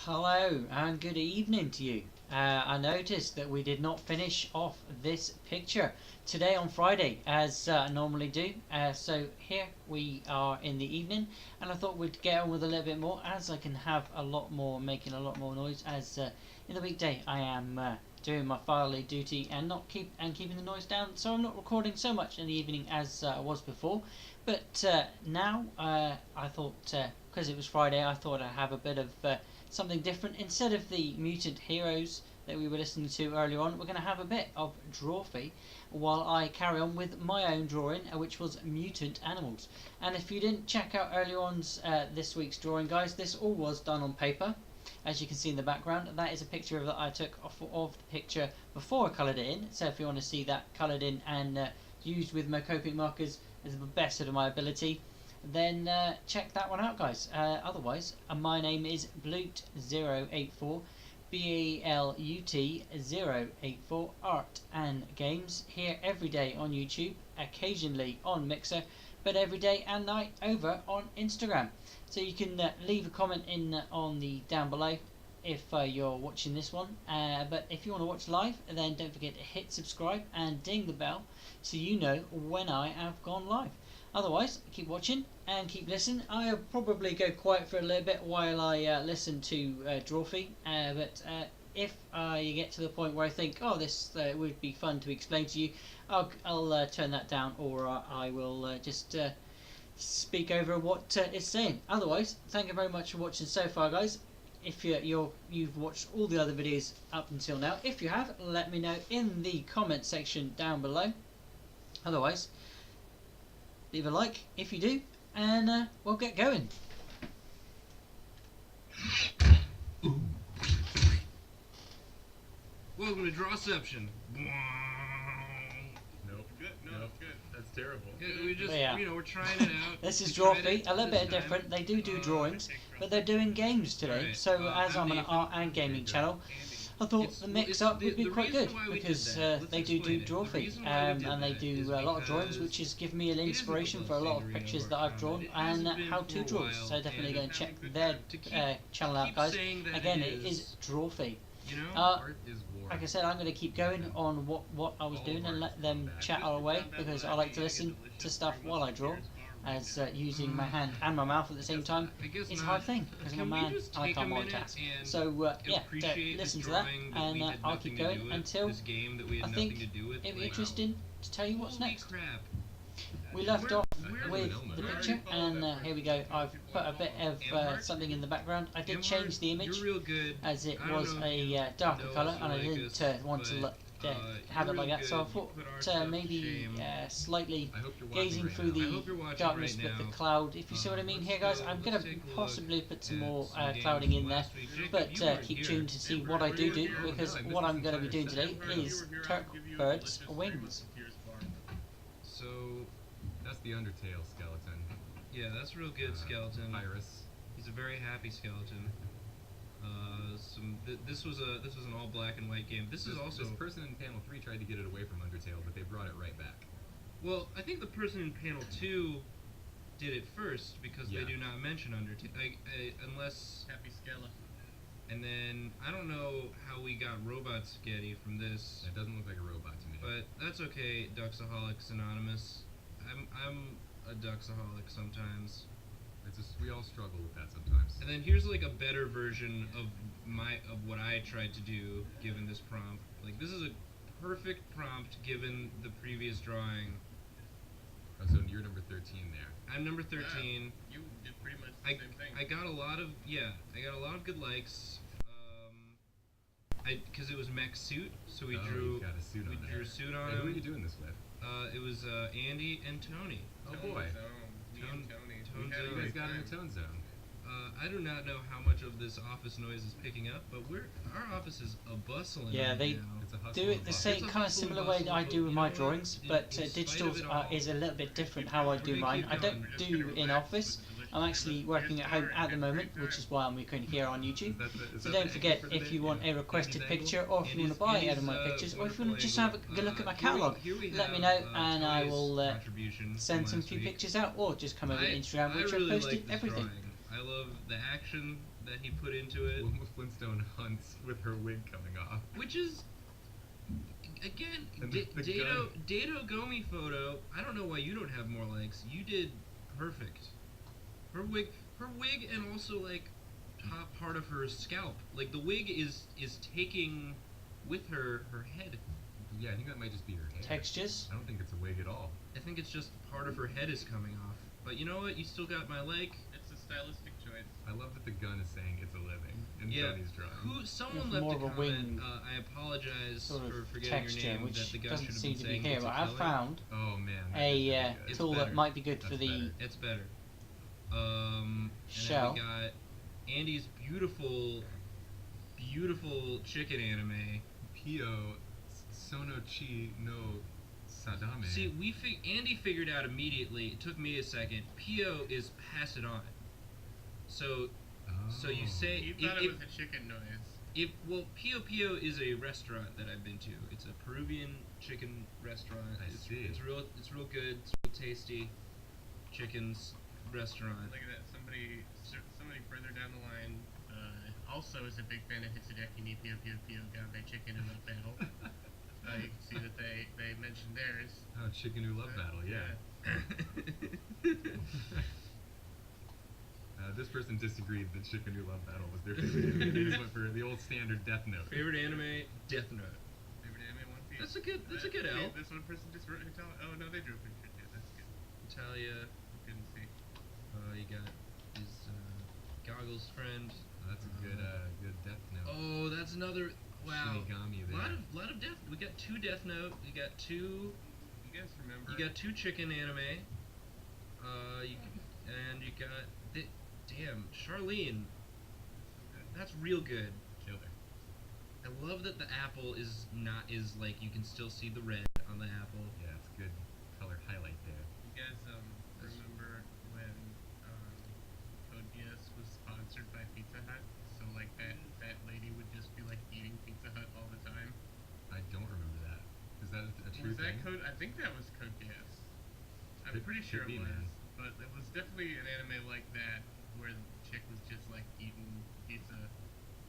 Hello and good evening to you. I noticed that we did not finish off this picture today on Friday as I normally do. So here we are in the evening, and I thought we'd get on with a little bit more as I can have a lot more, making a lot more noise. As in the weekday I am doing my fatherly duty and keeping the noise down, so I'm not recording so much in the evening as I was before. But now I thought, because it was Friday, I thought I'd have a bit of something different. Instead of the mutant heroes that we were listening to earlier on, we're going to have a bit of drawfee while I carry on with my own drawing, which was mutant animals. And if you didn't check out earlier on this week's drawing, guys, this all was done on paper. As you can see in the background, that is a picture that I took of the picture before I coloured it in. So if you want to see that coloured in and used with my Copic markers as the best of my ability, then check that one out, guys. Otherwise, my name is Blut084, BALUT084, Art and Games, here every day on YouTube, occasionally on Mixer, but every day and night over on Instagram. So you can leave a comment in on the down below if you're watching this one, but if you want to watch live, then don't forget to hit subscribe and ding the bell so you know when I have gone live. Otherwise, keep watching and keep listening. I'll probably go quiet for a little bit while I listen to Drawfee, but if I get to the point where I think, oh, this would be fun to explain to you, I'll turn that down, or I will just speak over what it's saying. Otherwise, thank you very much for watching so far, guys. If you've watched all the other videos up until now, if you have, let me know in the comment section down below. Otherwise, leave a like if you do, and we'll get going. Welcome to Drawception. Nope. Good. No, Nope. good. That's terrible. We just, Yeah. we're trying it out. This is We tried Drawfee, it a little this bit time. different. They do drawings, but they're doing games today. Right. So as I'm an Nathan. art and gaming channel, I thought the mix-up would be quite good, because they do Drawfee, and they do a lot of drawings, which has given me an inspiration for a lot of pictures that I've drawn and how-to draws. So definitely go and check their channel out, guys. Again, it is Drawfee. You know? Art is war. Like I said, I'm going to keep going on what I was doing and let them chat all away, because I like to listen to stuff while I draw, as using my hand and my mouth at the same time is a hard thing, because I'm a man, I can't multitask. So yeah, listen to that, and I'll keep going until I think it'll be interesting to tell you what's next. We left off with the picture, and here we go. I've put a bit of something in the background. I did change the image, as it was a darker colour, and I didn't want to have it like that, so I thought maybe slightly gazing through the darkness with the cloud, if you see what I mean here, guys. I'm going to possibly put some more clouding in there, but keep tuned to see what I do, because what I'm going to be doing today is Turkbird's wings. So, That's the Undertale skeleton. yeah, that's a real good skeleton. Iris. He's a very happy skeleton. This was an all black and white game. This person in panel 3 tried to get it away from Undertale, but they brought it right back. Well, I think the person in panel 2 did it first, because they do not mention Undertale, unless Happy skeleton. And then I don't know how we got Robot Spaghetti from this, It doesn't look like a robot to me. but that's okay. Duxaholics Anonymous. I'm a Duxaholic sometimes. We all struggle with that sometimes. And then here's like a better version of what I tried to do given this prompt. Like, this is a perfect prompt given the previous drawing. Oh, so you're number 13 there. I'm number 13. You did pretty much the same thing. I got a lot of good likes. Because it was Mech Suit, so we drew got a suit on drew a suit on Hey, who are him. you doing this with? It was Andy and Tony. Oh boy. Tone You Zone. guys got in the Tone Zone. I do not know how much of this office noise is picking up, but our office is a bustling. Yeah, right they now. It's a hustle do it and the bustle. same kind of similar way that I do with my drawings, but digital is a little bit different how I do mine. I don't do in office. I'm actually working at home at the moment, which is why I'm recording here on YouTube. So don't forget, if you want a requested picture, or if you want to buy any of my pictures, or if you want to just have a good look at my catalogue, let me know, and I will send some few pictures out, or just come over to Instagram, which I really posted like this everything. drawing. I love the action, that he put into it, Wilma Flintstone hunts with her wig coming off. which is again And the Dado Gomi photo. I don't know why you don't have more likes. You did perfect. Her wig, and also like top part of her scalp. Like the wig is taking with her head. Yeah, I think that might just be her hair. Textures. I don't think it's a wig at all. I think it's just part of her head is coming off. But you know what? You still got my like. It's a stylistic choice. I love that the gun is saying it's a living in Yeah. Tony's drawing. Someone With left more a of a comment. wing I apologize sort of for forgetting texture, your name. which That the gun doesn't should have seem been to be saying here. it's a But I've killer. found Oh man. that is a really good. It's tool better. that might be good for That's the better. It's better. And shell. then we got Andy's beautiful chicken anime. Pio Sonochi no Sadame. See, Andy figured out immediately. It took me a second. Pio is pass it on. So you say He thought it was a chicken noise. Pio Pio is a restaurant that I've been to. It's a Peruvian chicken restaurant. I see. It's real good. It's real tasty. Chicken's restaurant. Look at that. Somebody further down the line also is a big fan of Hitsadeki ni Pio Pio Pio Gabe Chicken and Love Battle. You can see that they mentioned theirs. Oh, Chicken Who Love Battle, yeah. This person disagreed that Chicken Who Love Battle was their favorite anime. They just went for the old standard Death Note. Favorite anime, Death Note. Favorite anime, One Piece. That's a good L. This one person just wrote Italia. Oh no, they drew a picture. Yeah, that's good. Italia. Couldn't see. You got his goggles friend. Oh, that's a good Death Note. Oh, that's another. Wow. Shinigami there. Lot of Death. We got 2 Death Note. We got 2. You guys remember? You got 2 chicken anime. You got damn Charlene. That's real good. Killer. I love that the apple is like you can still see the red on the apple. Yeah, it's good color highlight there. You guys remember when Code Geass was sponsored by Pizza Hut? So like that lady would just be like eating Pizza Hut all the time. I don't remember that. Is that a true Was that thing? I think that was Code Geass. I'm Could- pretty sure could it be, was. man. But it was definitely an anime like that where the chick was just like eating pizza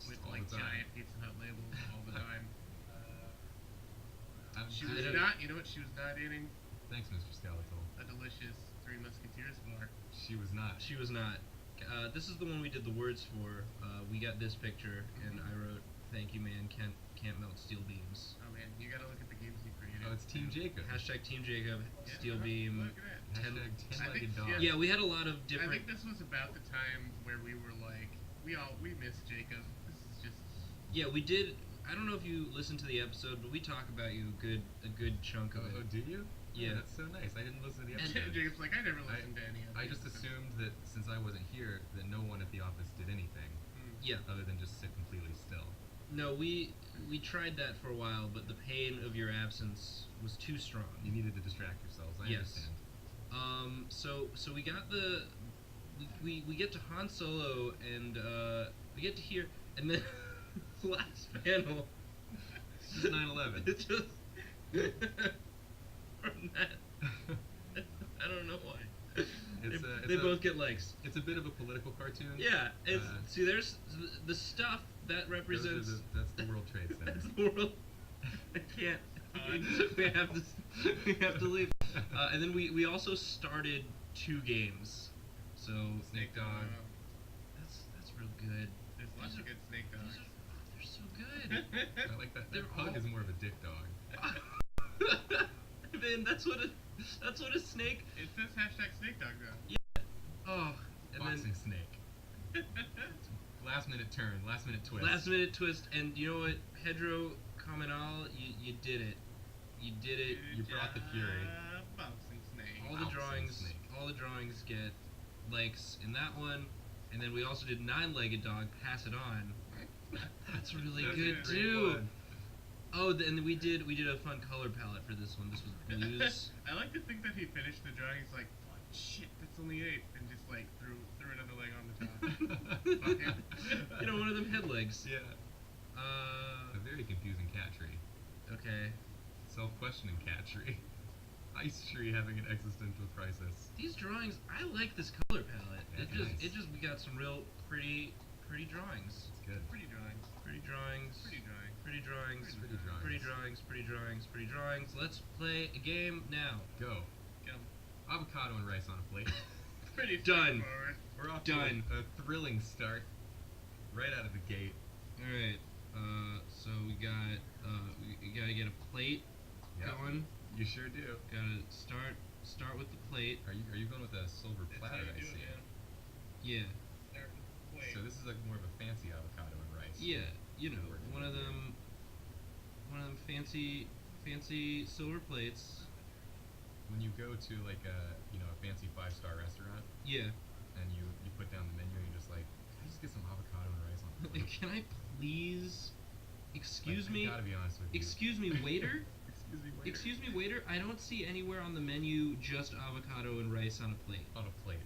with all like the time. giant Pizza Hut labels all the time. She I was don't- not. You know what she was not eating? Thanks, Mr. Skeletal. A delicious Three Musketeers bar. She was not. She was not. This is the one we did the words for. We got this picture, and I wrote, "Thank you, man. Can't melt steel beams." Oh man, you gotta look at the games he created. Oh, it's Team Jacob. Hashtag Team Jacob. Yeah, Steel beam. Look at that. Hashtag I ten-legged think- dog. yeah. Yeah, we had a lot of I different. think this was about the time where we were like, we miss Jacob. This is just. Yeah, we did. I don't know if you listened to the episode, but we talk about you a good chunk of Oh, it. do you? Yeah. Oh, that's so nice. I didn't listen to the And- episode. Jacob's like, I never listened to any of I these." just assumed that since I wasn't here, that no one at the office did anything Yeah. other than just sit completely still. No, we tried that for a while, but the pain of your absence was too strong. You needed to distract yourselves. I Yes. understand. So we got we get to Han Solo, and we get to hear, and then last panel. This is 9/11. It's just from that. I don't know why. They both get likes. It's a bit of a political cartoon. Yeah, it's Uh, see. There's the stuff that represents. That's the World Trade Center. That's the world. I can't. We have to leave. And then we also started 2 games. So Snake Dog. that's real good. There's lots These of are- good snake dogs. They're so good. I like that. They're That pug all- is more of a dick dog. Man, that's what a snake. It says hashtag snake dog though. Oh, and Boxing snake. Last minute turn. Last minute twist. last minute twist, and you know what, Pedro Caminal, you did it. You did it. You brought the fury. Boxing snake. All the Bouncing drawings, snake. all the drawings get likes in that one, and then we also did 9-legged dog. Pass it on. That's really That's good a great too. one. Oh, and we did a fun color palette for this one. This was blues. I like to think that he finished the drawing. He's like, "Oh, shit, that's only 8," and just like threw another leg on the top. Fuck it. You know, one of them head legs. Yeah. A very confusing cat tree. Okay. Self-questioning cat tree. Ice tree having an existential crisis. These drawings, I like this color palette. Yeah, It just nice. we got some real pretty pretty drawings. It's good. Pretty drawings. Pretty drawings. Pretty drawing. Pretty drawings. Pretty drawings. Pretty drawings. Pretty drawings. Pretty drawings. Let's play a game now. Go. Go. Avocado and rice on a plate. Pretty Done. straightforward. We're off Done. to a thrilling start. Right out of the gate. All right. So we got we gotta get a plate Yep. going. You sure do. Gotta start with the plate. Are you going with a silver That's platter? how I you do see. it, man. Yeah. Start with the plate. So this is like more of a fancy avocado and rice. Yeah. You know, Working one of with them fancy silver plates. When you go to like a a fancy 5-star restaurant Yeah. and you put down the menu and you're just like, can I just get some avocado and rice on the plate? Can I please? Excuse me. I gotta be honest with you. Excuse me, waiter. Excuse me, waiter. Excuse me, waiter. I don't see anywhere on the menu just avocado and rice on a plate. On a plate.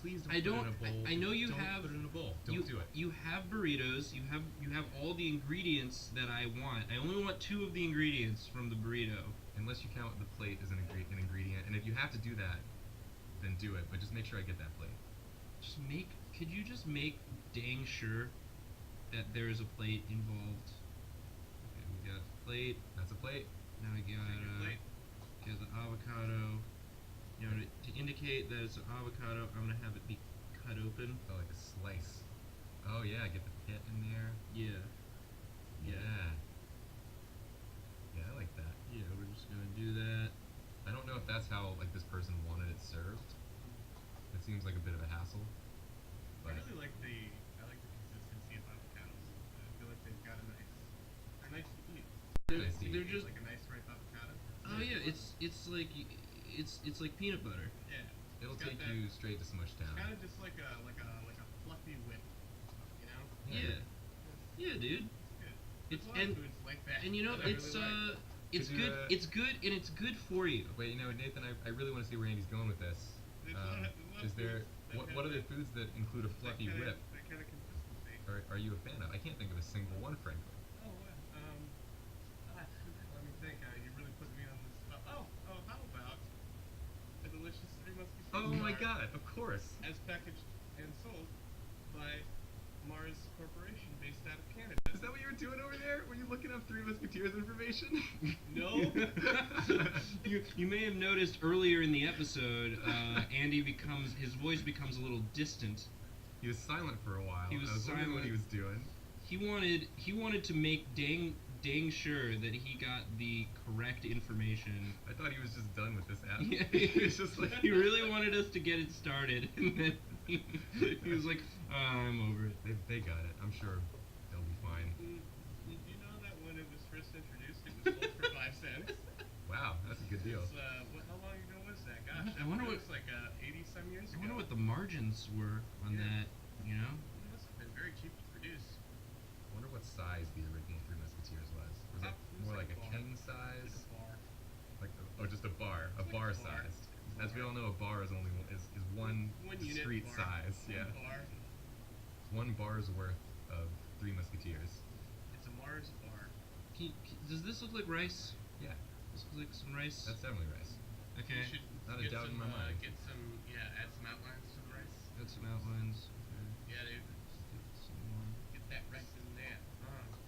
Please don't I put don't- it in a bowl. I know you don't have- put it in a bowl. Don't you, do it. You have burritos. You have all the ingredients that I want. I only want 2 of the ingredients from the burrito. Unless you count the plate as an ingredient, and if you have to do that, then do it. But just make sure I get that plate. Could you just make dang sure that there is a plate involved? Okay, we got a plate. That's a plate. Now I Take your plate. got the avocado. You know, to indicate that it's an avocado, I'm gonna have it be cut open. Oh, like a slice. Oh yeah, get the pit in there. Yeah. Yeah. Yeah, I like that. Yeah, we're just gonna do that. I don't know if that's how like this person wanted it served. It seems like a bit of a hassle. I But really like the consistency of avocados. I feel like they've got they're nice to eat. Nice to They're eat. just like a nice ripe avocado. oh yeah, it's like peanut butter. Yeah. it'll It's got take that- you straight to Smush Town. Kind of just like a fluffy whip, you know? Yeah, yeah, dude. Good. It's There's a lot of and foods like that. and you know that I it's really like. it's Could you, good. It's good and it's good for you. Wait, Nathan, I really want to see where Andy's going with this. There's a lot of Is there foods that what have are the that- foods that include a fluffy that kinda, whip? That kind of consistency. Are you a fan of? I can't think of a single one, frankly. Oh, let me think. You really put me on the spot. How about a delicious Three Musketeers Oh my bar, God! Of course. as packaged and sold by Mars Corporation, based out of Canada. Is that what you were doing over there? Were you looking up Three Musketeers information? No. You may have noticed earlier in the episode, Andy his voice becomes a little distant. He was silent for a while. He was I was wondering what he silent. was doing. He wanted to make dang sure that he got the correct information. I thought he was just done with this app. Yeah, he was just like he really wanted us to get it started, and then he was like, "I'm over it." They got it. I'm sure they'll be fine. Did you know that when it was first introduced, it was sold for 5 cents? Wow, that's a good deal. It's, how long ago was that? Gosh, I wonder what- was like 80-some years I ago. wonder what the margins were on Yeah. that. You know? It must have been very cheap to produce. I wonder what size the original Three Musketeers was. Was it It was more like like a a bar. king Like size? a bar. Just a bar, It's like bar a bar. sized. As we all know, a bar is only is one One unit street bar. size. One Yeah, bar. one bar's worth of Three Musketeers. It's a Mars bar. Does this look like rice? Yeah, This looks like some rice. that's definitely rice. Okay. You should Not a get doubt in some, my mind. add some outlines to the rice. Got some outlines. Okay. Yeah, dude. Get some more. Get that rice in there.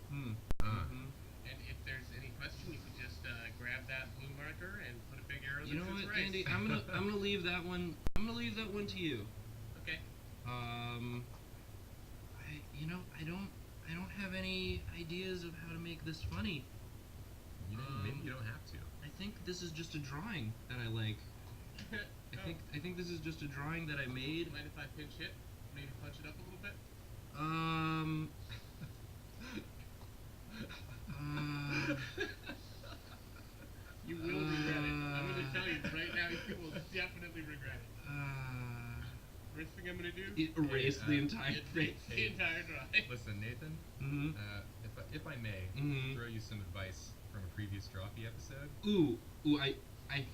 Hmm. Uh, Mhm. And if there's any question, you can just grab that blue marker and put a big arrow that You know says what, rice. Andy? I'm gonna leave that one. I'm gonna leave that one to you. Okay. I don't have any ideas of how to make this funny. maybe you don't have to. I think this is just a drawing that I like. I think this is just a drawing that I made. Mind if I pinch hit? Maybe punch it up a little bit? You will regret it. I'm going to tell you right now, you will definitely regret it. First thing I'm going to do Erase the entire is thing. erase the entire drawing. Listen, Nathan. Mhm. If I may, Mhm. throw you some advice from a previous Droppy episode. Ooh, I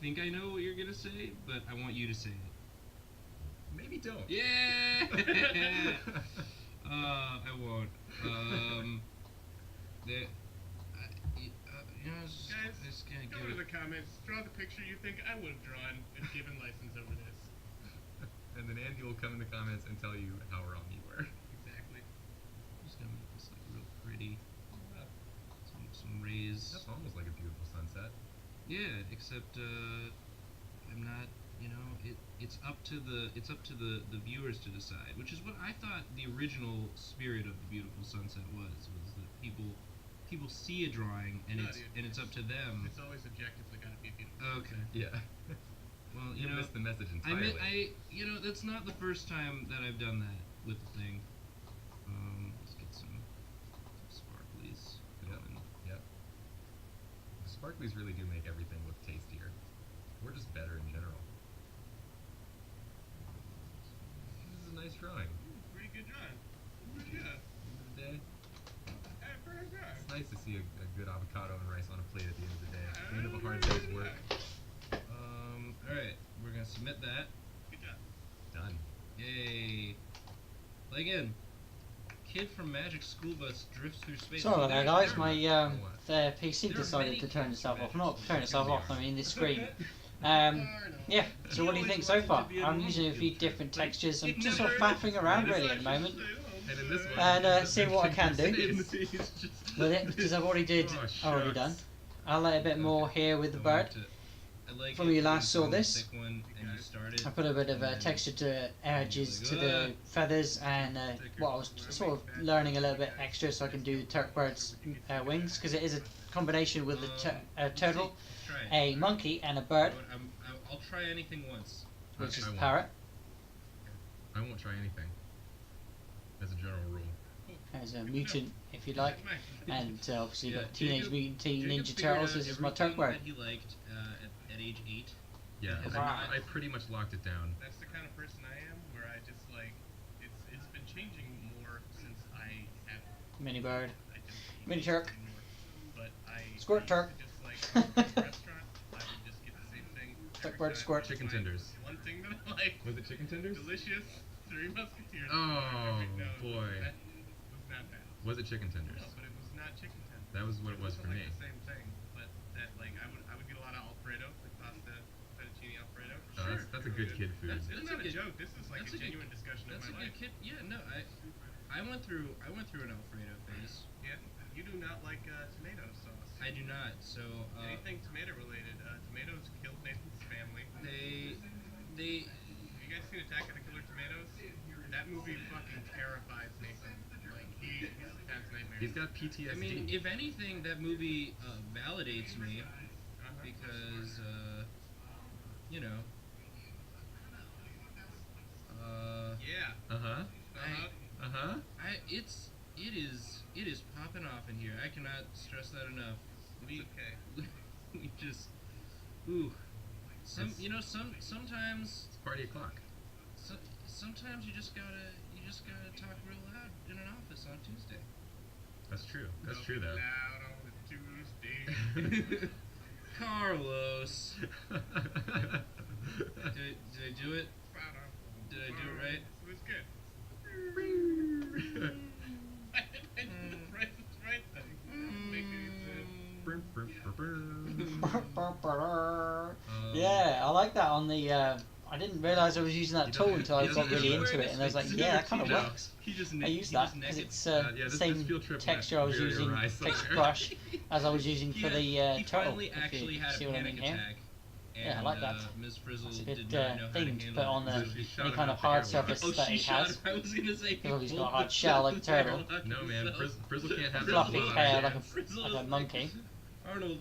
think I know what you're gonna say, but I want you to say it. Maybe don't. Yeah. I won't. Guys, just gonna go give to the it. comments, draw the picture you think I would have drawn if given license over this. And then Andy will come in the comments and tell you how wrong you were. Exactly. Just gonna make this like real pretty. Some rays. That's almost like a beautiful sunset. Yeah, except I'm not. You know, it's up to the viewers to decide, which is what I thought the original spirit of the beautiful sunset was that people see a drawing and No, it's up to them. It's always objectively got to be beautiful. Okay. Yeah. Well, You you know, missed the message I entirely. you know, that's not the first time that I've done that with the thing. Let's get some sparklies Yep. going. Yep. The sparklies really do make everything look tastier. Or just better in general. This is a nice drawing. Pretty good drawing. Pretty good. End of the day. Hey, pretty good. It's nice to see a good avocado and rice on a plate at the end of the day. At the end of a hard day's work. Alright, we're gonna submit that. Good job. Done. Yay. Play again. Kid from Magic School Bus drifts through space. Sorry about that, guys. My What? the PC There are decided many to turn kids itself from off. Not Magic turn itself School off. Bus. I mean the screen. Darn. Yeah. So what do you think so far? I'm using a few different textures. I'm just sort of faffing around really at the moment, And in this one, and seeing what I can do It's just with it because I've already Oh, done. shucks. I'll add a bit more here with the bird. I like From it you when last you saw go this. thick one and you start it, I put a bit of and then- texture to edges to Like, the feathers, and well, I was sort of learning a little bit extra so I can do the Turkbird's wings because it is a combination with a turtle, Try it. a monkey, and a bird, You know what, I'll try anything once. which is I a won't. parrot. I won't try anything. As a general rule. As a mutant, if you like, and obviously Yeah, got Teenage Jacob- Mutant Jacob Ninja figured Turtles. out This is my everything Turkbird. that he liked at age 8. Yeah, Has Wow. I pretty much locked it down. That's the kind of person I am, where I just like it's been changing more since I have Mini bird. I don't eat Mini meat Turk. anymore. But I Squirt used Turk. to just like go to a restaurant, I would just get the same thing. every Turkbird time. squirt. Chicken Like, tenders. One thing that I like. Was it chicken tenders? Delicious. Three Musketeers. Oh, No, boy. That was not bad. Was it chicken tenders? No, but it was not chicken tenders. That was what it was for like me. The same thing, but that like I would get a lot of Alfredo, like pasta, fettuccine Alfredo. Oh, that's a good kid food. That's- This is a not a good- joke. This is like that's a a good- genuine discussion of That's a my good life. kid. Yeah, no, I went through an Alfredo phase. Yeah, you do not like tomato sauce. I do not. So Anything tomato related. Tomatoes killed Nathan's family. they Have you guys seen Attack of the Killer Tomatoes? That movie fucking terrifies Nathan. Like he's has nightmares. He's got PTSD. I mean, if anything, that movie validates me Uh-huh. because you know. Yeah. Uh-huh. Uh-huh. Uh-huh. It is popping off in here. I cannot stress that enough. It's okay. We just, ooh, sometimes, It's party o'clock. sometimes you just gotta talk real loud in an office on Tuesday. That's true. That's true, though. Loud on a Tuesday. Carlos, did I do it? Did I do it right? It was good. I did the Price is Right thing. Make any sense. Brum, brum, brum, brum. Yeah, I like that on the. I didn't realise I was using that He tool doesn't- until I he got doesn't really wear into this it, and I was like, fix. yeah, that kind of No. works. He just I use that because it's yeah, the this same field trip texture went I was very using, awry texture somewhere. brush, as I was using He for had- the he turtle. finally If actually you had see a what I panic mean here. attack. And, Yeah, I like that. Ms. Frizzle It's a did bit not know how to thing to handle put on it. the So she shot any him kind out of the hard airlock. surface Oh, that she he shot has. him. I was gonna say. Because he's got a pulled hard the shell like a turtle. airlock No, man, himself. Frizzle can't have Fluffy that. hair Frizzle like was a monkey. Arnold,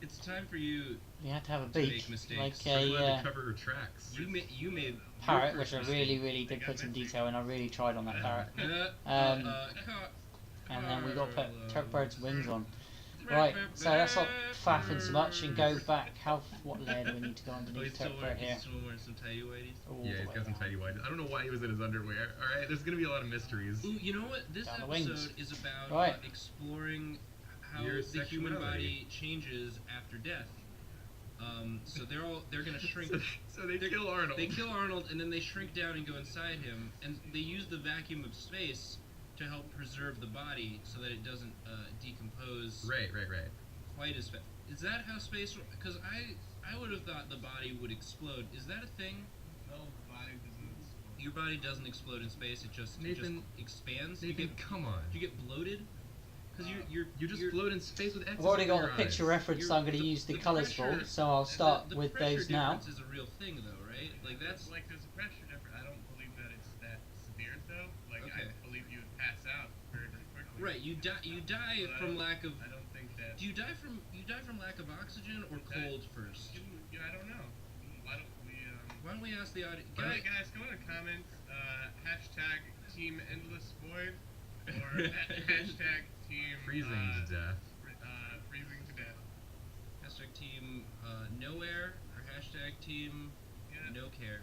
it's time for you. You had to have a To beak, make mistakes. like So glad a to cover her tracks. You made your parrot, first which I mistake. really did put some detail in. I really tried on that parrot. Car- And then we got to put Carlos. Turkbird's wings on. Right, so let's not faffing so much and go back. What layer do we need to go Oh, underneath he's still Turkbird wearing, here? he's still wearing some tighty whities. All Yeah, the he's way got some down. tidy whities. I don't know why he was in his underwear. All right, there's gonna be a lot of mysteries. Ooh, you know what? This Down the episode wings. is about Right. exploring how Your the human sexuality. body changes after death. So they're gonna shrink. So they They're- kill Arnold. They kill Arnold, and then they shrink down and go inside him, and they use the vacuum of space to help preserve the body so that it doesn't decompose Right. quite as fast. Is that how space? Because I would have thought the body would explode. Is that a thing? No, the body doesn't your body doesn't explode in space. It just Nathan- expands. Nathan, come on. Do you get bloated? Because You just float in space with X's I've already over got your the picture eyes. reference I'm going to use the colours for, pressure- so I'll start the with pressure those now. difference is a real thing, though, right? Like that's Like, there's a pressure difference. I don't believe that it's that severe, though. Like, Okay. I believe you would pass out very, very quickly. right. You die. You die But I from don't- lack of. I don't think that. Do you die from lack of oxygen or cold first? Yeah, I don't know. Why don't we, Why don't we ask the audience? Alright, guys, go in the comments, hashtag Team Endless Void, or hashtag Team, Freezing to death. Freezing to death. Hashtag team nowhere or hashtag team Yeah. no care.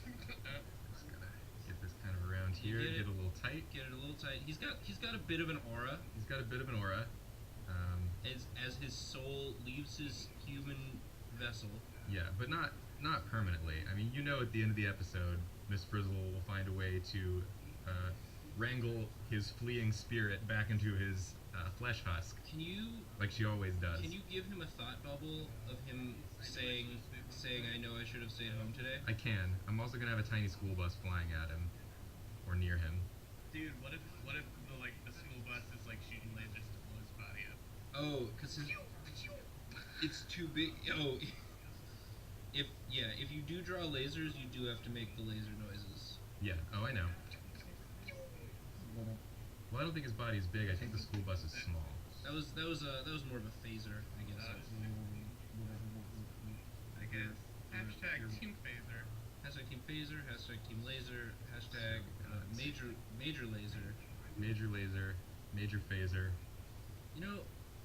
Just gotta get this kind of around here, get it. get a little tight. Get it a little tight. He's got a bit of an aura He's got a bit of an aura. as his soul leaves his human vessel. Yeah, but not permanently. I mean, you know, at the end of the episode, Miss Frizzle will find a way to wrangle his fleeing spirit back into his flesh husk, Can you like she always does. give him a thought bubble of him saying I know I should have stayed home today? I can. I'm also gonna have a tiny school bus flying at him, or near him. Dude, what if the school bus is like shooting lasers to blow his body up? Oh, because it's too big. Oh, if you do draw lasers, you do have to make the laser noises. Yeah. Oh, I know. Well, I don't think his body's big. I think the school bus is small. That was more of a phaser, I guess. I guess. Hashtag Team Phaser. Hashtag team phaser. Hashtag team laser. Hashtag major laser. Major laser, major phaser. You know,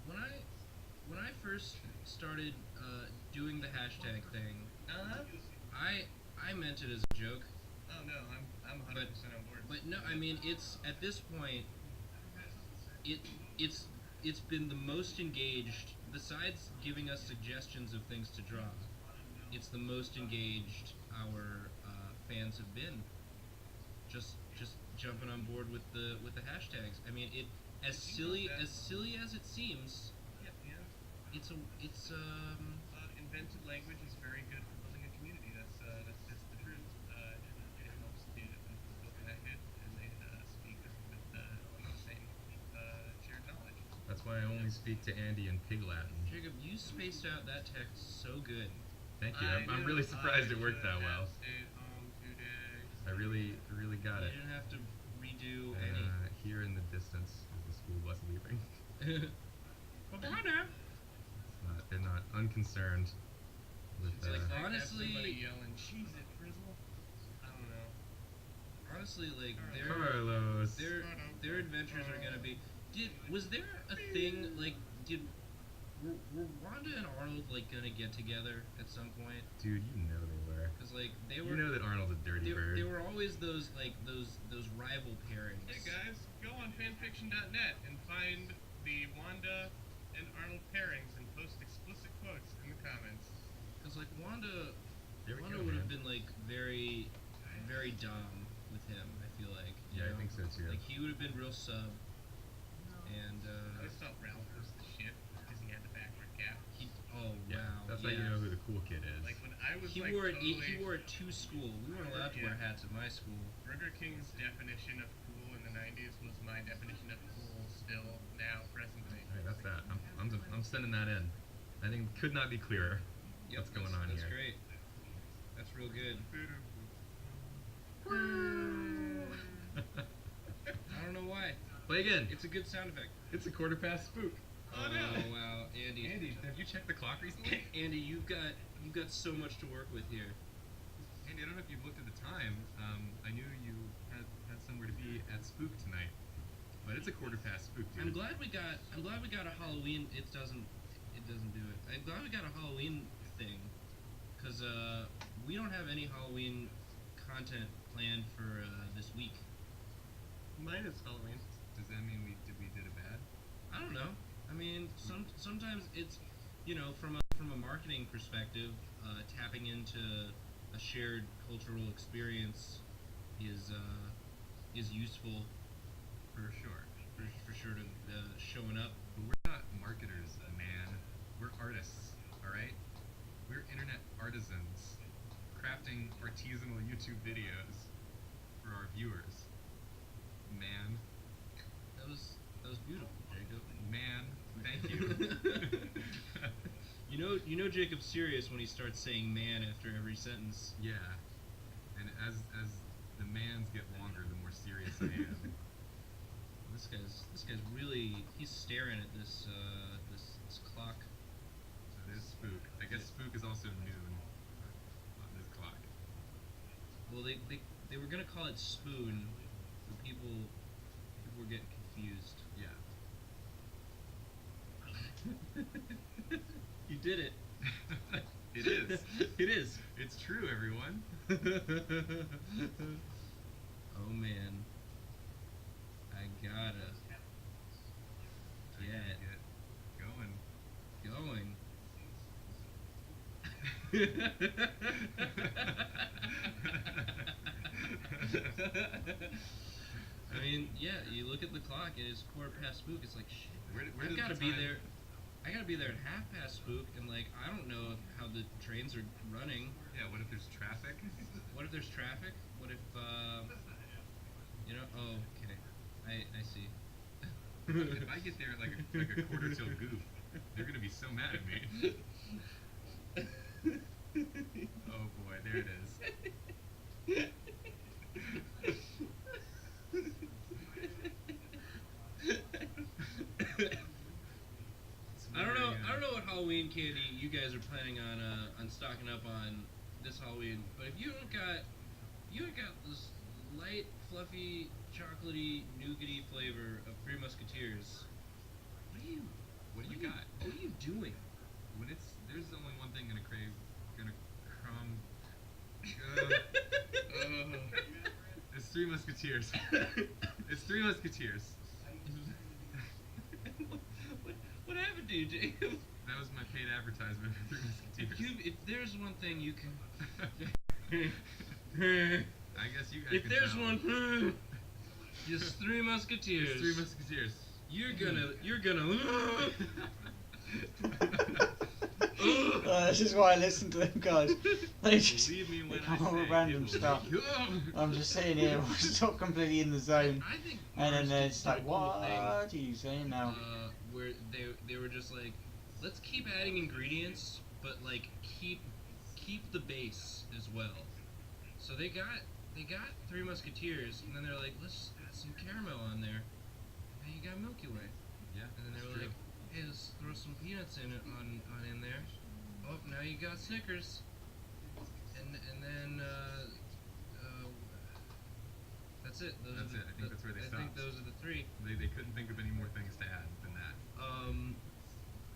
when I first started doing the hashtag thing, I meant it as a joke. Oh no, I'm 100% on board. But no, I mean it's at this point, it's been the most engaged. Besides giving us suggestions of things to draw, it's the most engaged our fans have been. Just jumping on board with the hashtags. I mean, it as silly as it seems. Yeah. Invented language is very good for building a community. That's just the truth. It helps to feel connected, and they speak with the same shared knowledge. That's why I only speak to Andy in Pig Latin. Jacob, you spaced out that text so good. Thank you. I'm really surprised it worked that well. Stayed home today. I really got it. You didn't have to redo And any. here in the distance is the school bus leaving. They're not unconcerned with It's like, Have honestly- somebody yelling, "Cheese it, Frizzle." I don't know. Honestly, like Carlos. their adventures are gonna be. Was there a thing like were Wanda and Arnold like gonna get together at some point? Dude, you know they were. Because like they were. You know that Arnold's a dirty bird. They were always those rival pairings. Hey guys, go on fanfiction.net and find the Wanda and Arnold pairings and post explicit quotes in the comments. Because like Wanda There we go, would have man. been like very dumb with him. I feel like. you Yeah, I know? think so too. Like he would have been real sub. And I just thought Ralph was the shit because he had the backward cap. oh Yeah, wow. that's yeah. how you know who the cool kid is. Like when I was He like wore it. totally He wore it to school. We weren't allowed to wear Yeah. hats at my school. Burger King's definition of cool in the 90s was my definition of cool still now presently. Alright, that's that. I'm sending that in. I think it could not be clearer. What's going on That's here? great. That's real good. I don't know why. Play again. It's a good sound effect. It's a quarter past spook. Oh no! Wow, Andy. Andy, have you checked the clock recently? Andy, you've got so much to work with here. Andy, I don't know if you've looked at the time. I knew you had somewhere to be at spook tonight, but it's a quarter past spook, dude. I'm glad we got a Halloween. It doesn't do it. I'm glad we got a Halloween thing, cause we don't have any Halloween content planned for this week. Mine is Halloween. Does that mean we did it bad? I don't know. I mean, sometimes it's, from a marketing perspective, tapping into a shared cultural experience is useful For sure. for sure to showing up. But we're not marketers, man. We're artists, all right? We're internet artisans, crafting artisanal YouTube videos. for our viewers. Man. That was beautiful, Jacob. Man, thank you. You know Jacob's serious when he starts saying "man" after every sentence. Yeah. And as the mans get longer, the more serious I am. This guy's really, he's staring at this clock. So there's Spook. I guess Spook is also noon on this clock. Well, they were gonna call it spoon, but people were getting confused. Yeah. You did it. It is. It is. It's true, everyone. Oh man. I gotta get going. I mean, yeah, you look at the clock, it is 1/4 spook. It's like, shit, Where I does gotta the be time- there. I gotta be there at 1/2 spook, and like, I don't know how the trains are running. Yeah, what if there's traffic? What if there's traffic? What if, oh, okay. I see. If I get there like a 1/4 till goof, they're gonna be so mad at me. Oh boy, there it is. I don't know what Halloween candy you guys are planning on stocking up on this Halloween, but if you ain't got this light, fluffy, chocolatey, nougaty flavor of Three Musketeers, what do you got? What are you doing? When there's only one thing gonna crave, it's Three Musketeers. It's Three Musketeers. What happened to you, Jacob? That was my paid advertisement for Three Musketeers. If there's one thing you can, I guess you guys if can there's tell. one, just Three Musketeers. It's Three Musketeers. You're gonna. This is why I listen to them guys. They just Believe me they when come I up with say random it will stuff. make you- I'm just sitting here, stop completely in the zone, I think. and then Mars it's did like, a cool what thing, are you saying now? where they were just like, let's keep adding ingredients, but like keep the base as well. So they got Three Musketeers, and then they're like, let's add some caramel on there. And you got Milky Way. Yeah, And then they that's were true. like, hey, let's throw some peanuts in there. Oh, now you got Snickers. And then that's it. That's it. I think that's where they I think stopped. those are the three. They couldn't think of any more things to add than that.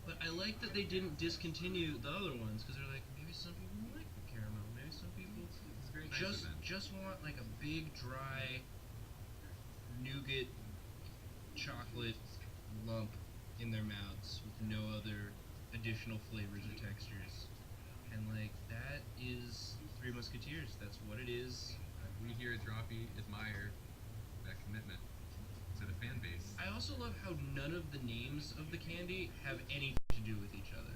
But I like that they didn't discontinue the other ones, because they're like, maybe some people like the caramel, maybe some people It's very nice of them. just want like a big dry nougat chocolate lump in their mouths with no other additional flavors or textures. And like, that is Three Musketeers. That's what it is. We here at Droppy admire that commitment to the fan base. I also love how none of the names of the candy have anything to do with each other.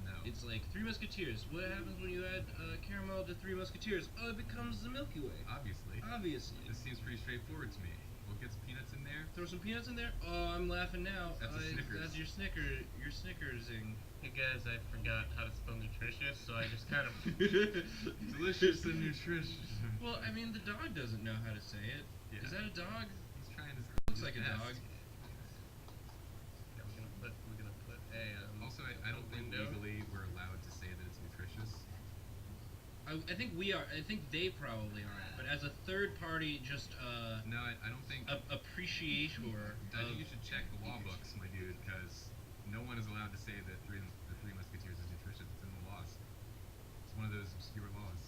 No. It's like Three Musketeers. What happens when you add caramel to Three Musketeers? Oh, it becomes the Milky Way. Obviously. Obviously. This seems pretty straightforward to me. We'll get some peanuts in there. Throw some peanuts in there. Oh, I'm laughing now. That's a Snickers. That's your Snickersing. Hey guys, I forgot how to spell nutritious, so I just kind of. Delicious and nutritious. Well, I mean, the dog doesn't know how to say it. Yeah. Is that a dog? He's trying to. Looks like a best. dog. Yeah, we're gonna put a. Also, I don't think window. legally we're allowed to say that it's nutritious. I think we are. I think they probably aren't. But as a third party, just No, I don't think. appreciator I of think you should check the law books, my dude, because no one is allowed to say that the Three Musketeers is nutritious. It's in the laws. It's one of those obscure laws.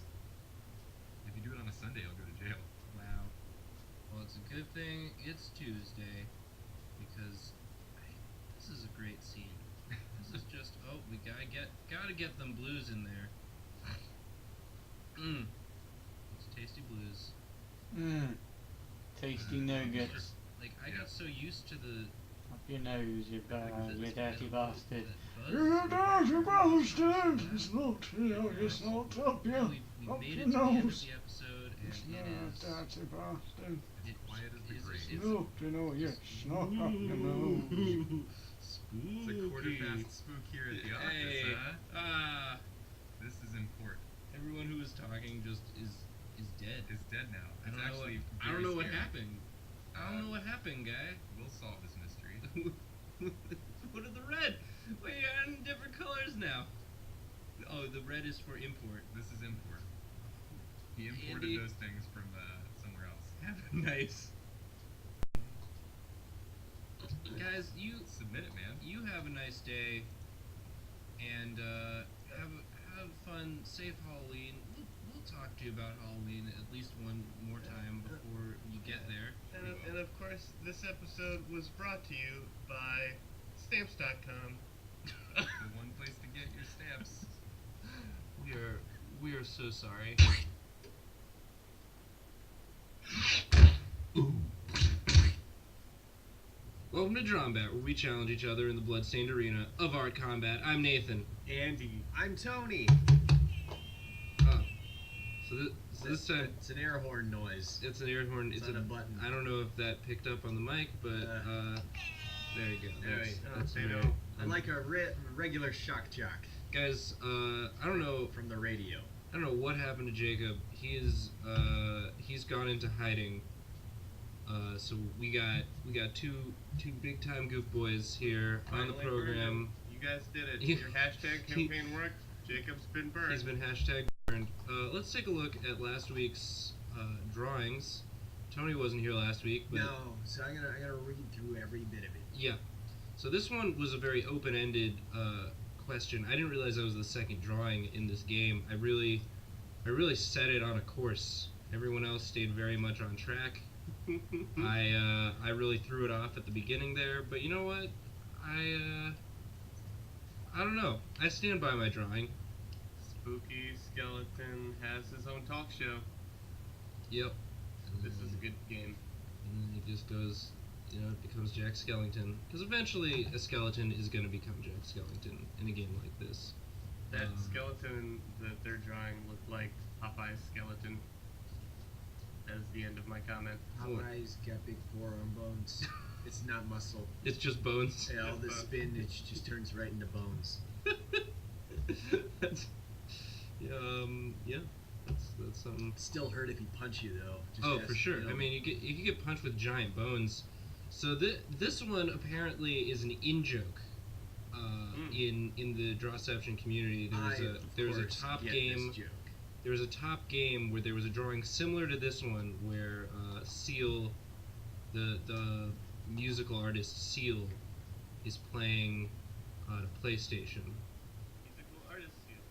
If you do it on a Sunday, I'll go to jail. Wow. Well, it's a good thing it's Tuesday, because this is a great scene. This is just, oh, we gotta get them blues in there. It's tasty blues. Tasty nuggets. Like, I got so used to the Up your nose, you dirty that bastard. buzz. You dirty bastard! It's not, it's not up Yeah, you. we Up made your it to the end of nose. the episode, It's It is. not Dr. Boston. As quiet as the Is- grave. is- Snoop, you know, you snort up your nose. It's a quarter past spook here at the office, Hey, huh? This is important. everyone who was talking just is dead. It's dead now. I It's don't know what, actually I don't very know what scary. happened. I don't know what happened, guy. We'll solve this mystery. What are the red? Wait, you're in different colors now. Oh, the red is for import. This is import. He imported Andy. those things from somewhere else. Have a nice. Guys, you Submit it, man. you have a nice day, and have fun, safe Halloween. We'll talk to you about Halloween at least one more time before you get there. And of course, this episode was brought to you by Stamps.com. The one place to get your stamps. We are so sorry. Welcome to Drombat, where we challenge each other in the bloodstained arena of art combat. I'm Nathan. Andy. I'm Tony. So this time It's an air horn noise. it's an air horn. It's on a button. I don't know if that picked up on the mic, but there you go. That's they very- don't. I like a regular shock jock Guys, I don't know. from the radio. I don't know what happened to Jacob. He's gone into hiding. So we got two big time goof boys here on the Finally program. burned it. You guys did it. Yeah. Your hashtag campaign worked. Jacob's been burned. He's been hashtag burned. Let's take a look at last week's drawings. Tony wasn't here last week, but No, so I gotta read through every bit of it. yeah. So this one was a very open-ended question. I didn't realize I was the second drawing in this game. I really set it on a course. Everyone else stayed very much on track. I really threw it off at the beginning there, but you know what? I don't know. I stand by my drawing. Spooky Skeleton has his own talk show. Yep. This is a good game. And then he just goes, it becomes Jack Skellington. Because eventually a skeleton is going to become Jack Skellington in a game like this. That Um, skeleton that they're drawing looked like Popeye's skeleton. That's the end of my comment. Popeye's got big forearm bones. It's not muscle. It's just bones. Yeah, all this spinach just turns right into bones. That's, yeah, that's something. Still hurt if he punch you though. Just Oh, ask, for sure. you know. I mean, you can get punched with giant bones. So this one apparently is an in joke. In the Drawception community, there was a top game. There was a top game where there was a drawing similar to this one, where Seal, the musical artist Seal, is playing on a PlayStation, Musical artist seal.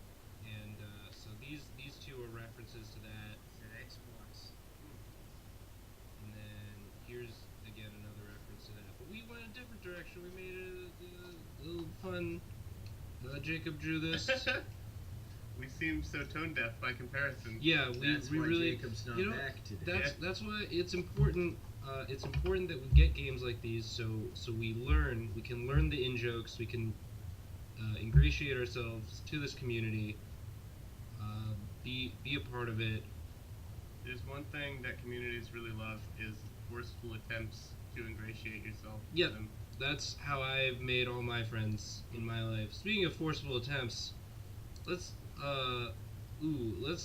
and so these two are references to that. It's an Xbox. And then here's again another reference to that. But we went a different direction. We made a little fun. Jacob drew this. We seem so tone deaf by comparison. Yeah, That's we why really. Jacob's not you know, back today. That's why it's important. It's important that we get games like these, so we learn. We can learn the in jokes. We can ingratiate ourselves to this community. Be a part of it. There's one thing that communities really love is forceful attempts to ingratiate yourself Yeah. with them. That's how I've made all my friends in my life. Speaking of forceful attempts, let's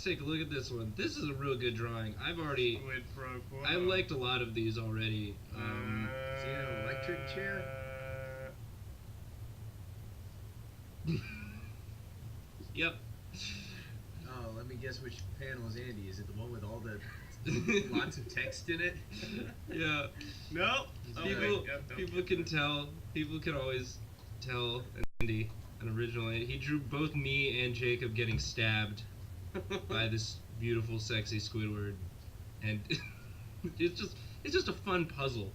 take a look at this one. This is a real good drawing. Quid pro quo. I liked a lot of these already. Is he in an electric chair? Yep. Oh, let me guess which panel is Andy. Is it the one with all the lots of text in it? Yeah. No. Oh, People, wait, yep, nope. people can tell. People can always tell Andy an original. He drew both me and Jacob getting stabbed by this beautiful, sexy Squidward, and it's just a fun puzzle.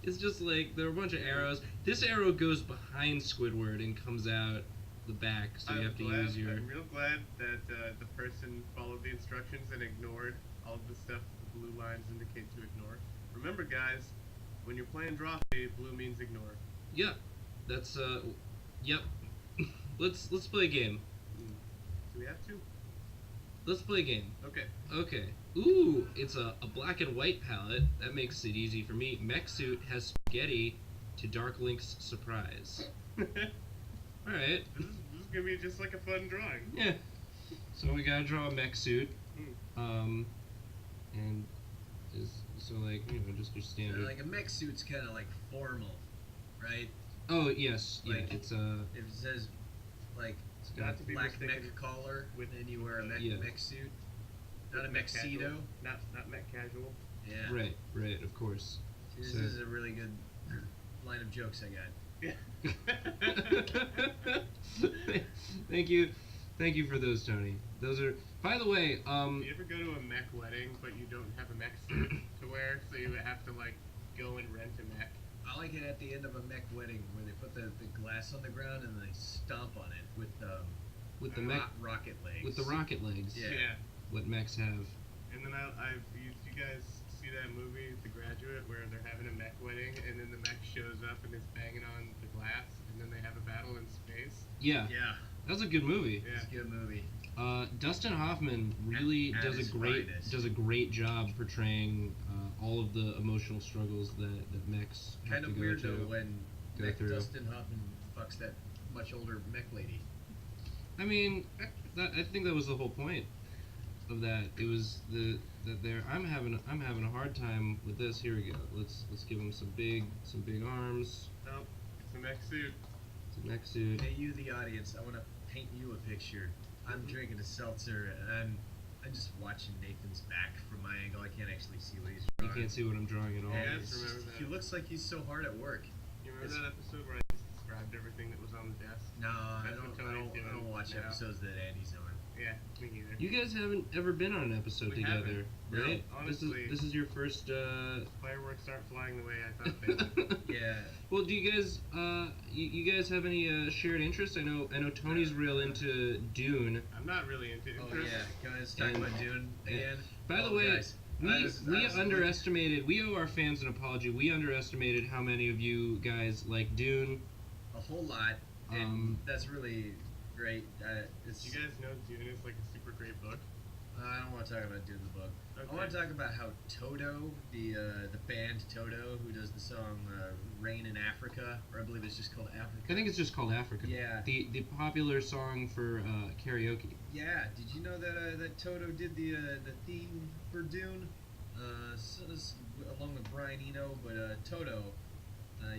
It's just like there are a bunch of arrows. This arrow goes behind Squidward and comes out the back, so you have to use your. I'm real glad that the person followed the instructions and ignored all of the stuff the blue lines indicate to ignore. Remember, guys, when you're playing draw, blue means ignore. Yeah, that's yep. Let's play a game. Do we have to? Let's play a game. Okay. Okay. Ooh, it's a black and white palette. That makes it easy for me. Mech suit has spaghetti to Dark Link's surprise. Alright. This is gonna be just like a fun drawing. Yeah. So we gotta draw a mech suit. And so like, you know, just your So standard. like a mech suit's kind of like formal, right? Oh, yes. Yeah, Like, it's If it says like it's Not got to be black mech mistaken collar, with- then you wear a mech, Yeah. mech suit. Not a mech mexedo. casual. Not mech casual. Yeah. right, of course. This So- is a really good line of jokes I got. Yeah. Thank you for those, Tony. Those are. By the way, Do you ever go to a mech wedding but you don't have a mech suit to wear, so you have to like go and rent a mech? I like it at the end of a mech wedding where they put the glass on the ground and they stomp on it with with the mech, rocket legs. with the rocket legs, Yeah. what mechs have. And then I've used, you guys see that movie, The Graduate, where they're having a mech wedding and then the mech shows up and is banging on the glass and then they have a battle in space? Yeah, Yeah. that was a good movie. Yeah. It's a good movie. Dustin Hoffman really At does his a great job portraying all of the emotional struggles that mechs have Kind to of go weird to. though when go through. Dustin Hoffman fucks that much older mech lady. I mean, I think that was the whole point of that. It was that there. I'm having a hard time with this. Here we go. Let's give him some big arms. Nope, it's a mech suit. Some mech suit. Hey, you, the audience, I want to paint you a picture. I'm drinking a seltzer and I'm just watching Nathan's back from my angle. I can't actually see what he's You drawing. can't see what I'm drawing at all. Yeah. It's remember just- that. he looks like he's so hard at work. You remember It's- that episode where I just described everything that was on the desk? No, I That's don't, what I Tony's don't, I don't doing watch now. episodes that Andy's on. Yeah, me neither. You guys haven't ever been on an episode We together, haven't. No, right? honestly. This is your first. Fireworks aren't flying the way I thought they would. Yeah. Well, do you guys you guys have any shared interests? I know Tony's real into Dune. I'm not really into it. Oh yeah. Guys, talking And- about Dune again. By the Oh, way, guys, we I was underestimated. We owe our fans an apology. We underestimated how many of you guys like Dune. a whole lot, and that's really great. It's You guys know Dune is like a super great book. I don't want to talk about Dune the book. Okay. I want to talk about how Toto, the band Toto, who does the song "Rain in Africa," or I believe it's just called Africa. I think it's just called Africa. Yeah. The popular song for karaoke. Yeah. Did you know that that Toto did the theme for Dune, along with Brian Eno? But Toto,